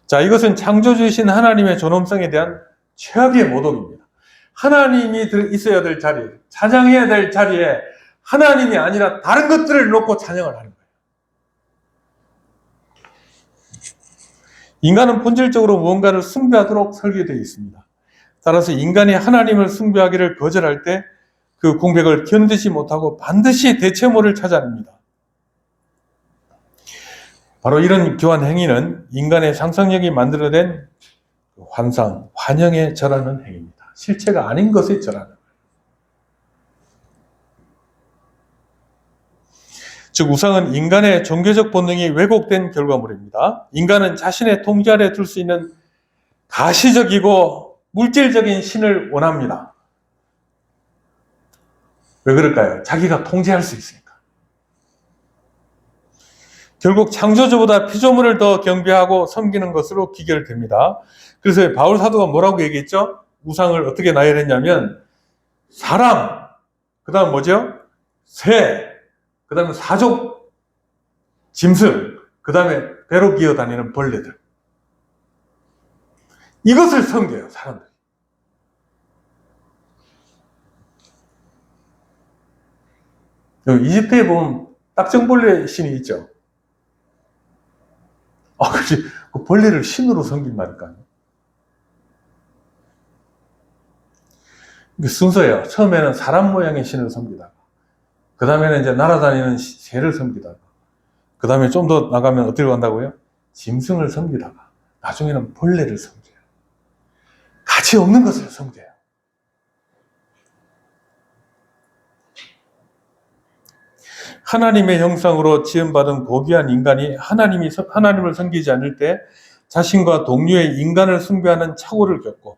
자, 이것은 창조주이신 하나님의 존엄성에 대한 최악의 모독입니다. 하나님이 있어야 될 자리, 찬양해야 될 자리에 하나님이 아니라 다른 것들을 놓고 찬양을 하는 거예요. 인간은 본질적으로 무언가를 숭배하도록 설계되어 있습니다. 따라서 인간이 하나님을 숭배하기를 거절할 때 그 공백을 견디지 못하고 반드시 대체모를 찾아냅니다. 바로 이런 교환 행위는 인간의 상상력이 만들어낸 환상, 환영에 절하는 행위입니다. 실체가 아닌 것에 절하는 거예요. 즉 우상은 인간의 종교적 본능이 왜곡된 결과물입니다. 인간은 자신의 통제 아래 둘 수 있는 가시적이고 물질적인 신을 원합니다. 왜 그럴까요? 자기가 통제할 수 있으니까. 결국 창조주보다 피조물을 더 경배하고 섬기는 것으로 귀결됩니다. 그래서 바울 사도가 뭐라고 얘기했죠? 우상을 어떻게 나열했냐면 사람, 그 다음 뭐죠? 새, 그 다음에 사족, 짐승, 그 다음에 배로 기어다니는 벌레들. 이것을 섬겨요, 사람들. 이집트에 보면 딱정벌레 신이 있죠. 그렇지. 그 벌레를 신으로 섬긴다니까요. 이게 순서예요. 처음에는 사람 모양의 신을 섬기다가, 그 다음에는 이제 날아다니는 새를 섬기다가, 그 다음에 좀 더 나가면 어디로 간다고요? 짐승을 섬기다가, 나중에는 벌레를 섬겨요. 가치 없는 것을 섬겨요. 하나님의 형상으로 지음받은 고귀한 인간이 하나님을 섬기지 않을 때 자신과 동료의 인간을 숭배하는 착오를 겪고,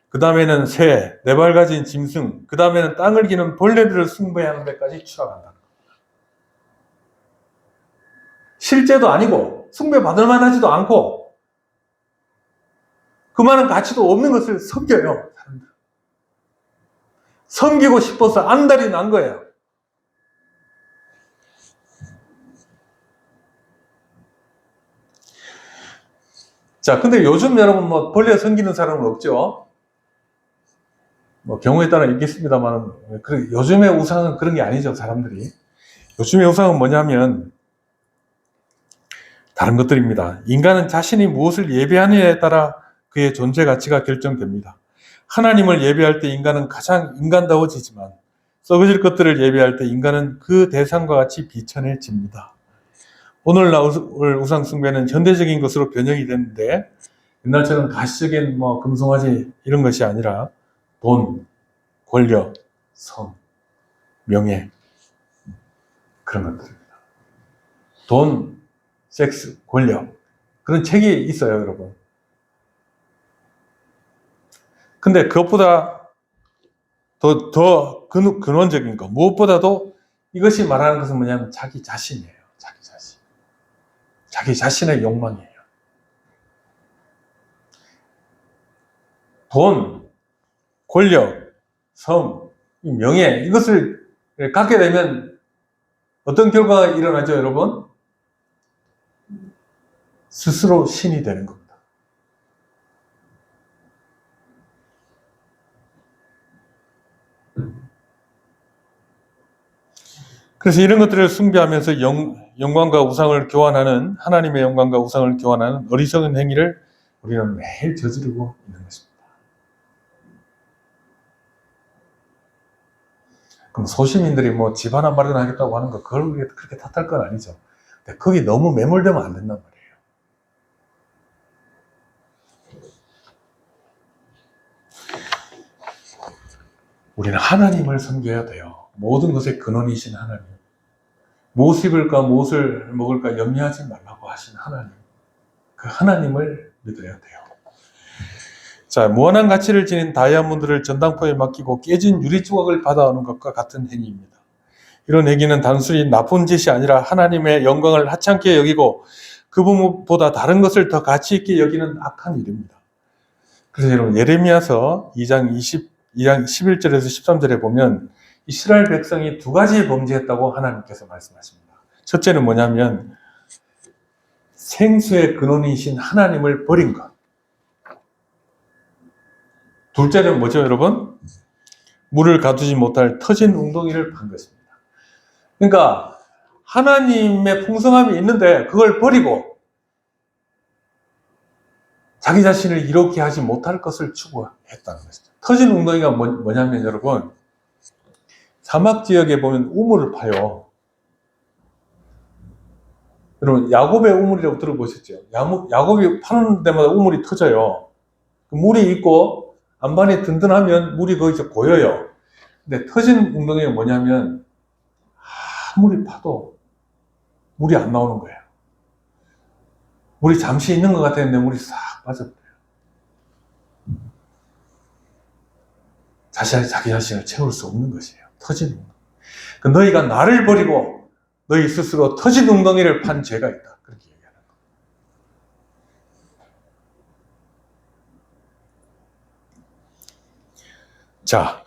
그 다음에는 새, 네 발 가진 짐승, 그 다음에는 땅을 기는 벌레들을 숭배하는 데까지 추락한다는 겁니다. 실제도 아니고 숭배받을 만하지도 않고 그만한 가치도 없는 것을 섬겨요. 섬기고 싶어서 안달이 난 거예요. 자, 근데 요즘 여러분 뭐 벌레 섬기는 사람은 없죠? 뭐 경우에 따라 있겠습니다만, 요즘의 우상은 그런 게 아니죠, 사람들이. 요즘의 우상은 뭐냐면 다른 것들입니다. 인간은 자신이 무엇을 예배하느냐에 따라 그의 존재 가치가 결정됩니다. 하나님을 예배할 때 인간은 가장 인간다워지지만 썩어질 것들을 예배할 때 인간은 그 대상과 같이 비천해집니다. 오늘날 우상 숭배는 현대적인 것으로 변형이 됐는데 옛날처럼 가시적인 뭐 금송아지 이런 것이 아니라 돈, 권력, 성, 명예 그런 것들입니다. 돈, 섹스, 권력 그런 책이 있어요, 여러분. 근데 그것보다 더 근원적인 거, 무엇보다도 이것이 말하는 것은 뭐냐면 자기 자신이에요. 자기 자신. 자기 자신의 욕망이에요. 돈, 권력, 성, 명예 이것을 갖게 되면 어떤 결과가 일어나죠, 여러분? 스스로 신이 되는 겁니다. 그래서 이런 것들을 숭배하면서 영광과 우상을 교환하는, 하나님의 영광과 우상을 교환하는 어리석은 행위를 우리는 매일 저지르고 있는 것입니다. 그럼 소시민들이 뭐 집 하나 마련하겠다고 하는 거 그걸 그렇게 탓할 건 아니죠. 근데 거기 너무 매몰되면 안 된단 말이에요. 우리는 하나님을 섬겨야 돼요. 모든 것의 근원이신 하나님. 무엇 입을까 무엇을 먹을까 염려하지 말라고 하신 하나님. 그 하나님을 믿어야 돼요. 자, 무한한 가치를 지닌 다이아몬드를 전당포에 맡기고 깨진 유리 조각을 받아오는 것과 같은 행위입니다. 이런 행위는 단순히 나쁜 짓이 아니라 하나님의 영광을 하찮게 여기고 그분보다 다른 것을 더 가치 있게 여기는 악한 일입니다. 그래서 여러분 예레미야서 2장 11절에서 13절에 보면 이스라엘 백성이 두 가지 범죄했다고 하나님께서 말씀하십니다. 첫째는 뭐냐면 생수의 근원이신 하나님을 버린 것. 둘째는 뭐죠, 여러분? 물을 가두지 못할 터진 웅덩이를 판 것입니다. 그러니까 하나님의 풍성함이 있는데 그걸 버리고 자기 자신을 이롭게 하지 못할 것을 추구했다는 것이죠. 터진 웅덩이가 뭐냐면 여러분, 사막 지역에 보면 우물을 파요. 여러분, 야곱의 우물이라고 들어보셨죠? 야곱이 파는 데마다 우물이 터져요. 물이 있고 안반이 든든하면 물이 거기서 고여요. 근데 터진 웅덩이가 뭐냐면 아무리 파도 물이 안 나오는 거예요. 물이 잠시 있는 것 같았는데 물이 싹 빠져버려요. 자기 자신을 채울 수 없는 것이에요. 터진 웅덩이. 너희가 나를 버리고 너희 스스로 터진 웅덩이를 판 죄가 있다. 그렇게 얘기하는 거예요. 자,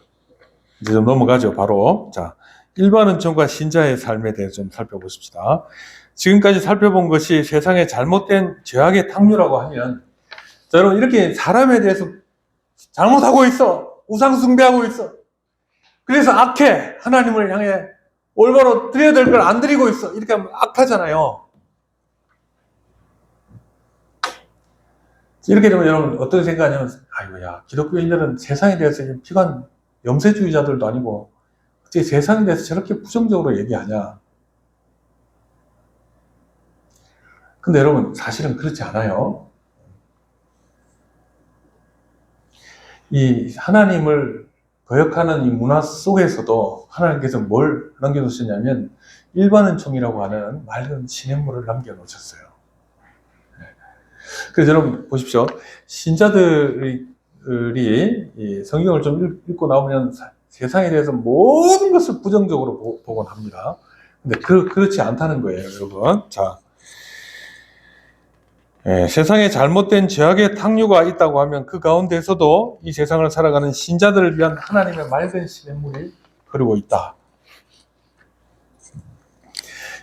이제 좀 넘어가죠. 바로. 자, 일반 은총과 신자의 삶에 대해서 좀 살펴보십시다. 지금까지 살펴본 것이 세상의 잘못된 죄악의 탕류라고 하면, 자, 여러분, 이렇게 사람에 대해서 잘못하고 있어. 우상숭배하고 있어. 그래서 악해. 하나님을 향해 올바로 드려야 될 걸 안 드리고 있어. 이렇게 하면 악하잖아요. 이렇게 되면 여러분 어떤 생각하냐면, 아이고야, 기독교인들은 세상에 대해서 비관, 염세주의자들도 아니고 어떻게 세상에 대해서 저렇게 부정적으로 얘기하냐. 근데 여러분 사실은 그렇지 않아요. 이 하나님을 거역하는 이 문화 속에서도 하나님께서 뭘 남겨놓으셨냐면 일반 은총이라고 하는 맑은 시냇물을 남겨놓으셨어요. 그래서 여러분 보십시오. 신자들이 이 성경을 좀 읽고 나오면 세상에 대해서 모든 것을 부정적으로 보곤 합니다. 근데 그렇지 않다는 거예요, 여러분. 자, 세상에 잘못된 죄악의 탕류가 있다고 하면 그 가운데서도 이 세상을 살아가는 신자들을 위한 하나님의 맑은 시냇물이 흐르고 있다.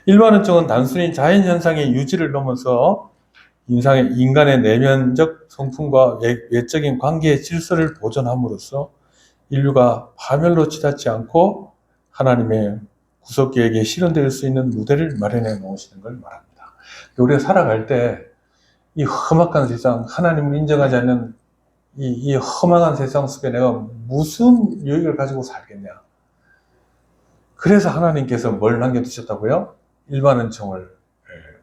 일반 은총은 단순히 자연현상의 유지를 넘어서 인간의 내면적 성품과 외적인 관계의 질서를 보존함으로써 인류가 파멸로 치닫지 않고 하나님의 구속계획에 실현될 수 있는 무대를 마련해 놓으시는 걸 말합니다. 우리가 살아갈 때 이 험악한 세상, 하나님을 인정하지 않는 이 험악한 세상 속에 내가 무슨 유익을 가지고 살겠냐. 그래서 하나님께서 뭘 남겨두셨다고요? 일반 은총을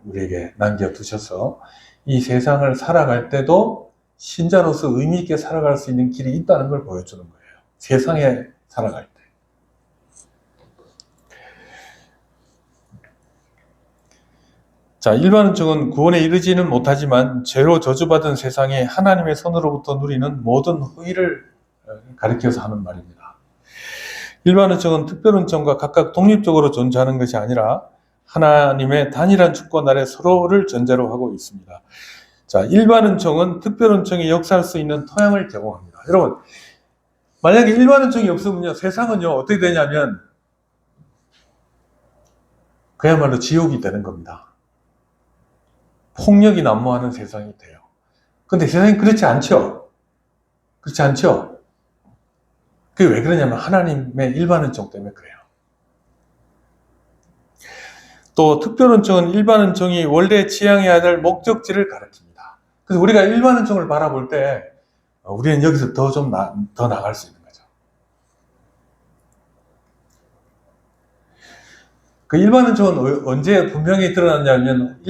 우리에게 남겨두셔서 이 세상을 살아갈 때도 신자로서 의미 있게 살아갈 수 있는 길이 있다는 걸 보여주는 거예요. 세상에 살아갈 때. 자, 일반 은총은 구원에 이르지는 못하지만 죄로 저주받은 세상에 하나님의 손으로부터 누리는 모든 후일을 가리켜서 하는 말입니다. 일반 은총은 특별 은총과 각각 독립적으로 존재하는 것이 아니라 하나님의 단일한 주권 아래 서로를 전제로 하고 있습니다. 자, 일반 은총은 특별 은총이 역사할 수 있는 토양을 제공합니다. 여러분, 만약에 일반 은총이 없으면요, 세상은요, 어떻게 되냐면, 그야말로 지옥이 되는 겁니다. 폭력이 난무하는 세상이 돼요. 근데 세상이 그렇지 않죠? 그렇지 않죠? 그게 왜 그러냐면, 하나님의 일반 은총 때문에 그래요. 또 특별 은총은 일반 은총이 원래 지향해야 될 목적지를 가리킵니다. 그래서 우리가 일반 은총을 바라볼 때 우리는 여기서 더 나갈 수 있는 거죠. 그 일반 은총은 언제 분명히 드러났냐면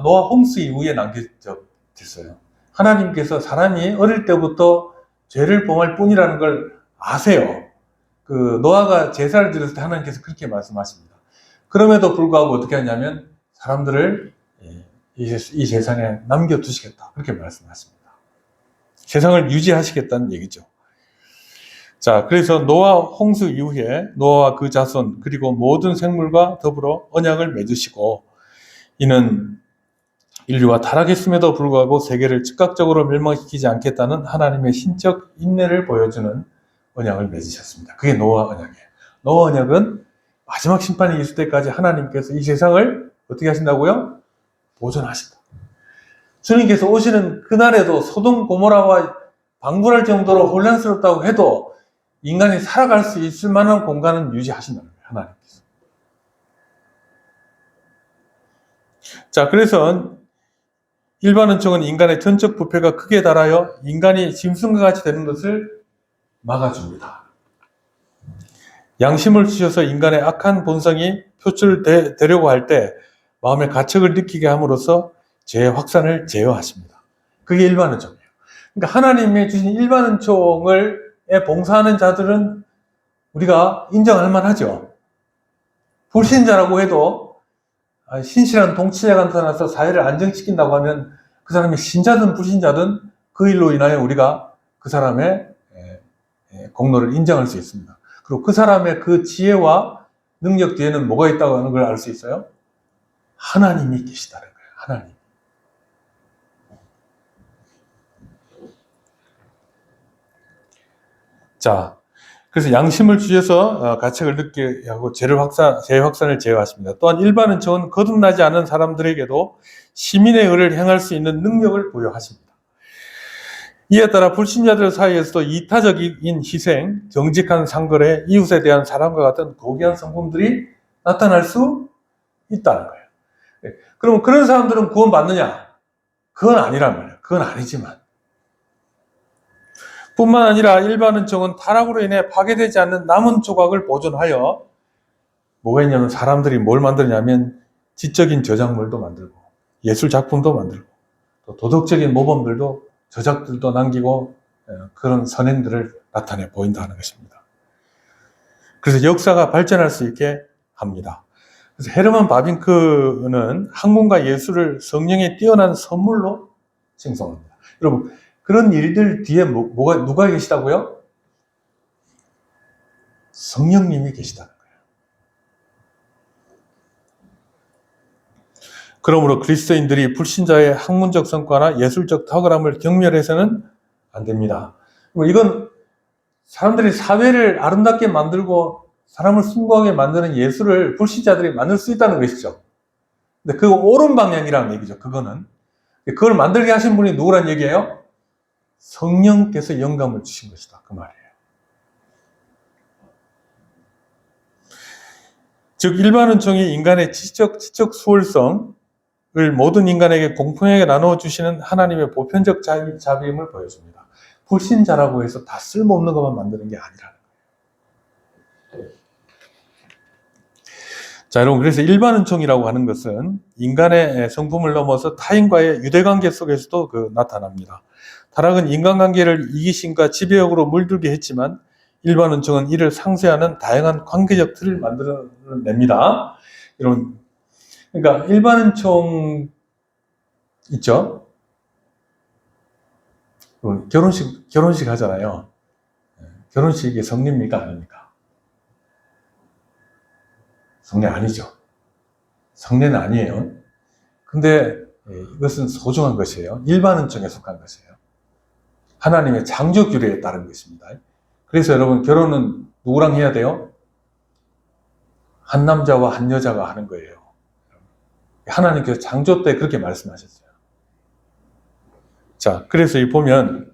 노아 홍수 이후에 남겨졌어요. 하나님께서 사람이 어릴 때부터 죄를 범할 뿐이라는 걸 아세요. 그 노아가 제사를 드렸을 때 하나님께서 그렇게 말씀하십니다. 그럼에도 불구하고 어떻게 하냐면 사람들을 이 세상에 남겨두시겠다. 그렇게 말씀하십니다. 세상을 유지하시겠다는 얘기죠. 자, 그래서 노아 홍수 이후에 노아와 그 자손 그리고 모든 생물과 더불어 언약을 맺으시고 이는 인류가 타락했음에도 불구하고 세계를 즉각적으로 멸망시키지 않겠다는 하나님의 신적 인내를 보여주는 언약을 맺으셨습니다. 그게 노아 언약이에요. 노아 언약은 마지막 심판이 있을 때까지 하나님께서 이 세상을 어떻게 하신다고요? 보존하신다. 주님께서 오시는 그날에도 소돔 고모라와 방불할 정도로 혼란스럽다고 해도 인간이 살아갈 수 있을 만한 공간은 유지하신다는 거예요, 하나님께서. 자, 그래서 일반 은총은 인간의 전적 부패가 크게 달하여 인간이 짐승과 같이 되는 것을 막아줍니다. 양심을 주셔서 인간의 악한 본성이 표출되려고 할 때 마음의 가책을 느끼게 함으로써 죄의 확산을 제어하십니다. 그게 일반 은총이에요. 그러니까 하나님이 주신 일반 은총을 봉사하는 자들은 우리가 인정할 만하죠. 불신자라고 해도 신실한 동치자가 나타나서 사회를 안정시킨다고 하면 그 사람이 신자든 불신자든 그 일로 인하여 우리가 그 사람의 공로를 인정할 수 있습니다. 그리고 그 사람의 그 지혜와 능력 뒤에는 뭐가 있다고 하는 걸 알 수 있어요? 하나님이 계시다는 거예요. 하나님. 자, 그래서 양심을 주셔서 가책을 느끼게 하고 죄 확산을 제어하십니다. 또한 일반 은총은 거듭나지 않은 사람들에게도 시민의 의를 행할 수 있는 능력을 부여하십니다. 이에 따라 불신자들 사이에서도 이타적인 희생, 정직한 상거래, 이웃에 대한 사랑과 같은 고귀한 성품들이 나타날 수 있다는 거예요. 그러면 그런 사람들은 구원받느냐? 그건 아니란 말이에요. 그건 아니지만. 뿐만 아니라 일반 은총은 타락으로 인해 파괴되지 않는 남은 조각을 보존하여 뭐가 있냐면 사람들이 뭘 만드냐면 지적인 저작물도 만들고 예술 작품도 만들고 또 도덕적인 모범들도 저작들도 남기고 그런 선행들을 나타내 보인다는 것입니다. 그래서 역사가 발전할 수 있게 합니다. 그래서 헤르만 바빙크는 학문과 예술을 성령의 뛰어난 선물로 칭송합니다. 여러분, 그런 일들 뒤에 누가 계시다고요? 성령님이 계시다는 거예요. 그러므로 그리스도인들이 불신자의 학문적 성과나 예술적 탁월함을 경멸해서는 안 됩니다. 이건 사람들이 사회를 아름답게 만들고 사람을 숭고하게 만드는 예술을 불신자들이 만들 수 있다는 것이죠. 근데 그거 옳은 방향이라는 얘기죠. 그걸 만들게 하신 분이 누구란 얘기예요? 성령께서 영감을 주신 것이다. 그 말이에요. 즉 일반 은총이 인간의 지적 수월성을 모든 인간에게 공평하게 나눠주시는 하나님의 보편적 자비임을 보여줍니다. 불신자라고 해서 다 쓸모없는 것만 만드는 게 아니라는 거예요. 자, 여러분, 그래서 일반 은총이라고 하는 것은 인간의 성품을 넘어서 타인과의 유대관계 속에서도 나타납니다. 타락은 인간관계를 이기심과 지배욕으로 물들게 했지만 일반 은총은 이를 상쇄하는 다양한 관계적 틀을 만들어냅니다. 여러분, 그러니까 일반 은총 있죠? 결혼식 하잖아요. 결혼식이 성례입니까? 아닙니까? 성례 아니죠. 성례는 아니에요. 근데 이것은 소중한 것이에요. 일반 은총에 속한 것이에요. 하나님의 창조 규례에 따른 것입니다. 그래서 여러분, 결혼은 누구랑 해야 돼요? 한 남자와 한 여자가 하는 거예요. 하나님께서 창조 때 그렇게 말씀하셨어요. 자, 그래서 보면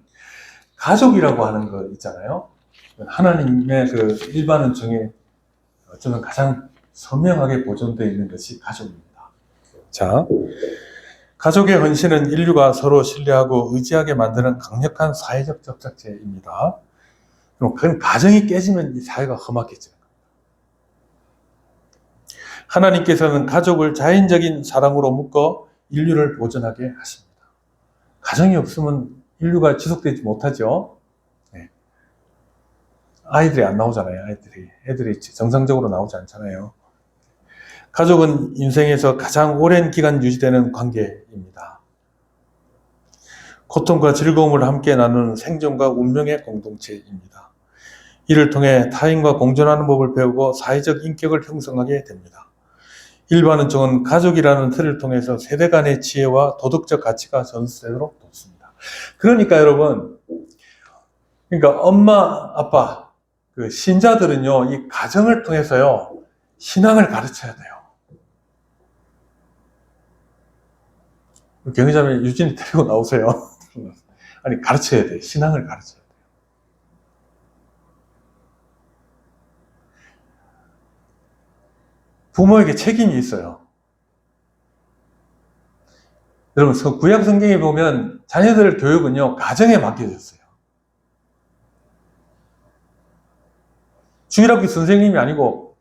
가족이라고 하는 거 있잖아요. 하나님의 일반 은총에 어쩌면 가장 선명하게 보존되어 있는 것이 가족입니다. 자, 가족의 헌신은 인류가 서로 신뢰하고 의지하게 만드는 강력한 사회적 접착제입니다. 그럼 그 가정이 깨지면 이 사회가 험악해져요. 하나님께서는 가족을 자연적인 사랑으로 묶어 인류를 보존하게 하십니다. 가정이 없으면 인류가 지속되지 못하죠. 네. 아이들이 안 나오잖아요. 애들이 정상적으로 나오지 않잖아요. 가족은 인생에서 가장 오랜 기간 유지되는 관계입니다. 고통과 즐거움을 함께 나누는 생존과 운명의 공동체입니다. 이를 통해 타인과 공존하는 법을 배우고 사회적 인격을 형성하게 됩니다. 일반 은총은 가족이라는 틀을 통해서 세대 간의 지혜와 도덕적 가치가 전수되도록 돕습니다. 그러니까 여러분, 엄마, 아빠, 그 신자들은요, 이 가정을 통해서요, 신앙을 가르쳐야 돼요. 경희자매 유진이 데리고 나오세요. 아니, 가르쳐야 돼. 신앙을 가르쳐야 돼. 부모에게 책임이 있어요. 여러분, 구약 성경에 보면 자녀들 교육은요, 가정에 맡겨졌어요. 주일학교 선생님이 아니고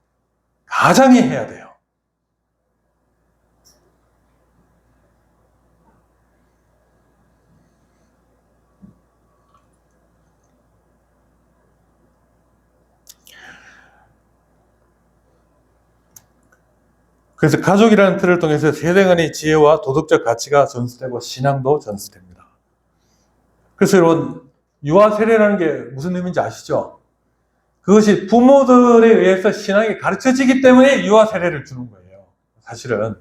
가장이 해야 돼요. 그래서 가족이라는 틀을 통해서 세대 간의 지혜와 도덕적 가치가 전수되고 신앙도 전수됩니다. 그래서 여러분, 유아 세례라는 게 무슨 의미인지 아시죠? 그것이 부모들에 의해서 신앙이 가르쳐지기 때문에 유아 세례를 주는 거예요. 사실은.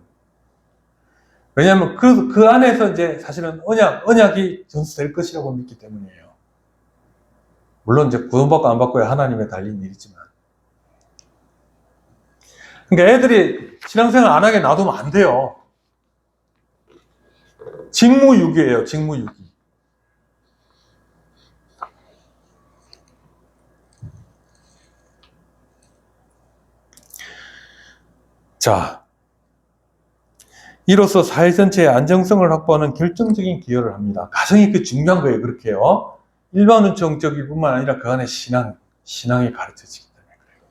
왜냐하면 그 안에서 이제 사실은 언약이 전수될 것이라고 믿기 때문이에요. 물론 이제 구원받고 안 받고야 하나님에 달린 일이지만. 그러니까 애들이 신앙생활 안 하게 놔두면 안 돼요. 직무유기예요, 직무유기. 자, 이로써 사회 전체의 안정성을 확보하는 결정적인 기여를 합니다. 가정이 그 중요한 거예요, 그렇게요. 일반 은총적이뿐만 아니라 그 안에 신앙이 가르쳐지기 때문에 그래요.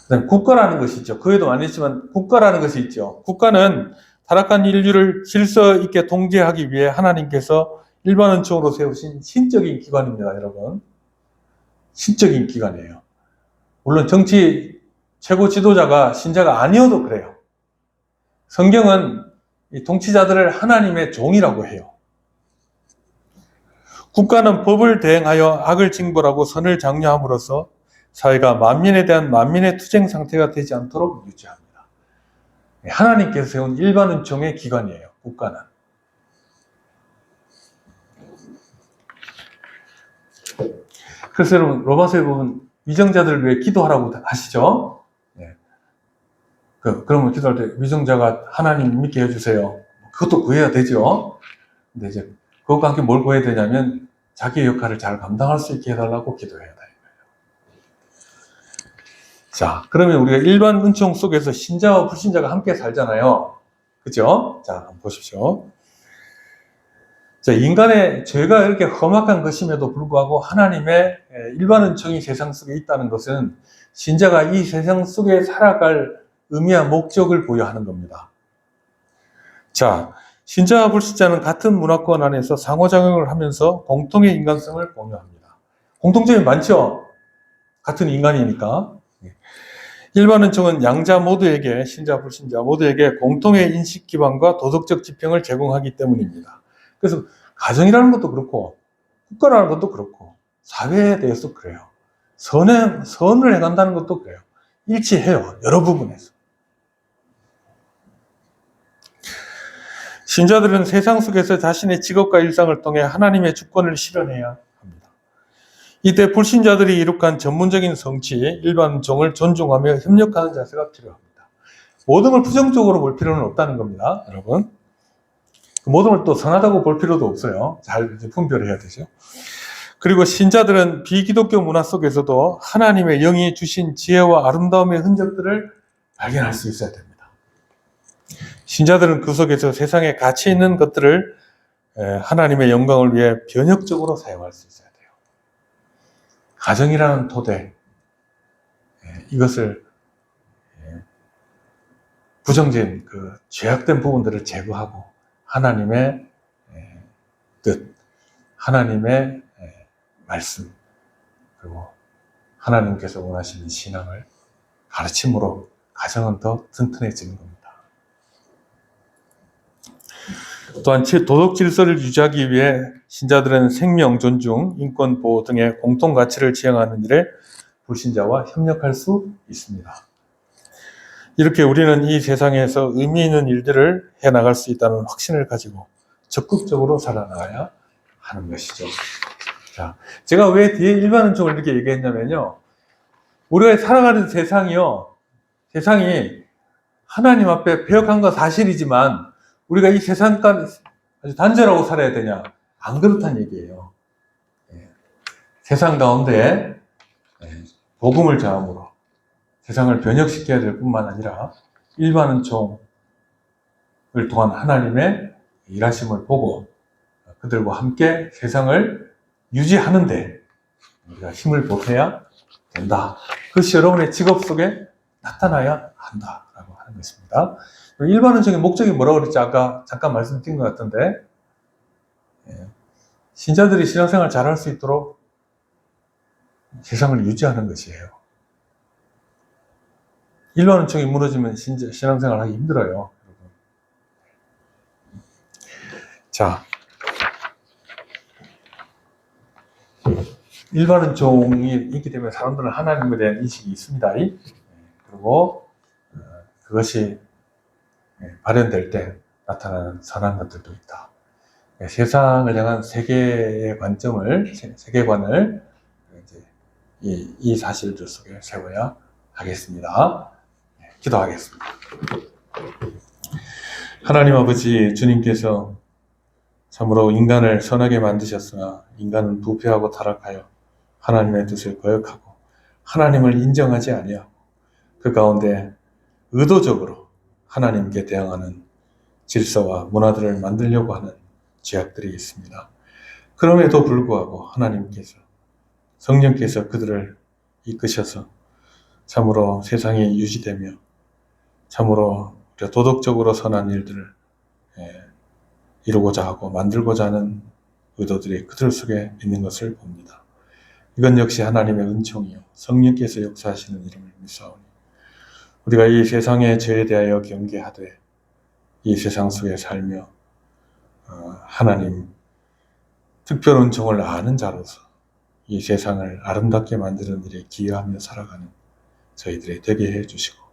그다음에 국가라는 것이 있죠. 그 외에도 많이 있지만 국가라는 것이 있죠. 국가는 타락한 인류를 질서 있게 통제하기 위해 하나님께서 일반 은총으로 세우신 신적인 기관입니다, 여러분. 신적인 기관이에요. 물론 정치 최고 지도자가 신자가 아니어도 그래요. 성경은 이 통치자들을 하나님의 종이라고 해요. 국가는 법을 대행하여 악을 징벌하고 선을 장려함으로써 사회가 만민에 대한 만민의 투쟁 상태가 되지 않도록 유지합니다. 하나님께서 세운 일반 은총의 기관이에요, 국가는. 그래서 여러분, 로마서에 보면 위정자들을 위해 기도하라고 하시죠? 네. 그러면 기도할 때 위정자가 하나님 믿게 해주세요. 그것도 구해야 되죠? 근데 이제 그것과 함께 뭘 구해야 되냐면 자기의 역할을 잘 감당할 수 있게 해달라고 기도해야 돼요. 자, 그러면 우리가 일반 은총 속에서 신자와 불신자가 함께 살잖아요. 그죠? 자, 한번 보십시오. 자, 인간의 죄가 이렇게 험악한 것임에도 불구하고 하나님의 일반 은총이 세상 속에 있다는 것은 신자가 이 세상 속에 살아갈 의미와 목적을 부여하는 겁니다. 자, 신자와 불신자는 같은 문화권 안에서 상호작용을 하면서 공통의 인간성을 공유합니다. 공통점이 많죠? 같은 인간이니까. 일반 은총은 양자 모두에게, 신자, 불신자 모두에게 공통의 인식 기반과 도덕적 지평을 제공하기 때문입니다. 그래서 가정이라는 것도 그렇고, 국가라는 것도 그렇고, 사회에 대해서 그래요. 선을 해간다는 것도 그래요. 일치해요. 여러 부분에서. 신자들은 세상 속에서 자신의 직업과 일상을 통해 하나님의 주권을 실현해야 합니다. 이때 불신자들이 이룩한 전문적인 성취, 일반 은총을 존중하며 협력하는 자세가 필요합니다. 모든 걸 부정적으로 볼 필요는 없다는 겁니다, 여러분. 모든 걸 또 선하다고 볼 필요도 없어요. 잘 분별해야 되죠. 그리고 신자들은 비기독교 문화 속에서도 하나님의 영이 주신 지혜와 아름다움의 흔적들을 발견할 수 있어야 됩니다. 신자들은 그 속에서 세상에 가치 있는 것들을 하나님의 영광을 위해 변혁적으로 사용할 수 있어야 돼요. 가정이라는 토대, 이것을 부정적인 그 죄악된 부분들을 제거하고 하나님의 뜻, 하나님의 말씀, 그리고 하나님께서 원하시는 신앙을 가르침으로 가정은 더 튼튼해지는 겁니다. 또한 도덕 질서를 유지하기 위해 신자들은 생명 존중, 인권 보호 등의 공통 가치를 지향하는 일에 불신자와 협력할 수 있습니다. 이렇게 우리는 이 세상에서 의미 있는 일들을 해나갈 수 있다는 확신을 가지고 적극적으로 살아나가야 하는 것이죠. 자, 제가 왜 뒤에 일반 은총을 이렇게 얘기했냐면요. 우리가 살아가는 세상이 하나님 앞에 배역한 건 사실이지만 우리가 이 세상까지 아주 단절하고 살아야 되냐? 안 그렇다는 얘기예요. 세상 가운데 복음을 전함으로 세상을 변혁시켜야 될 뿐만 아니라 일반 은총을 통한 하나님의 일하심을 보고 그들과 함께 세상을 유지하는데 우리가 힘을 보태야 된다. 그것이 여러분의 직업 속에 나타나야 한다라고 하는 것입니다. 일반 은총의 목적이 뭐라고 그랬지? 아까 잠깐 말씀드린 것 같은데 신자들이 신앙생활 잘할 수 있도록 세상을 유지하는 것이에요. 일반 은총이 무너지면 신앙생활 하기 힘들어요. 자, 일반 은총이 있기 때문에 사람들은 하나님에 대한 인식이 있습니다. 그리고 그것이 발현될 때 나타나는 선한 것들도 있다. 세상을 향한 세계관을 이제 이 사실들 속에 세워야 하겠습니다. 기도하겠습니다. 하나님 아버지, 주님께서 참으로 인간을 선하게 만드셨으나 인간은 부패하고 타락하여 하나님의 뜻을 거역하고 하나님을 인정하지 아니하고 그 가운데 의도적으로 하나님께 대항하는 질서와 문화들을 만들려고 하는 죄악들이 있습니다. 그럼에도 불구하고 하나님께서 성령께서 그들을 이끄셔서 참으로 세상이 유지되며 참으로 도덕적으로 선한 일들을 이루고자 하고 만들고자 하는 의도들이 그들 속에 있는 것을 봅니다. 이건 역시 하나님의 은총이요 성령께서 역사하시는 이름을 믿사오니 우리가 이 세상의 죄에 대하여 경계하되 이 세상 속에 살며 하나님 특별 은총을 아는 자로서 이 세상을 아름답게 만드는 일에 기여하며 살아가는 저희들이 되게 해주시고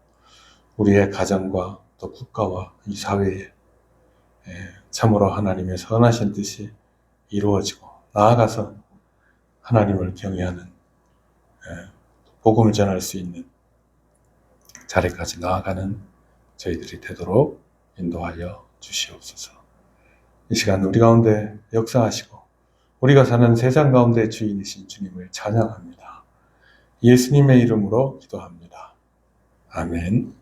우리의 가정과 또 국가와 이 사회에 참으로 하나님의 선하신 뜻이 이루어지고 나아가서 하나님을 경외하는 복음을 전할 수 있는 자리까지 나아가는 저희들이 되도록 인도하여 주시옵소서. 이 시간 우리 가운데 역사하시고 우리가 사는 세상 가운데 주인이신 주님을 찬양합니다. 예수님의 이름으로 기도합니다. 아멘.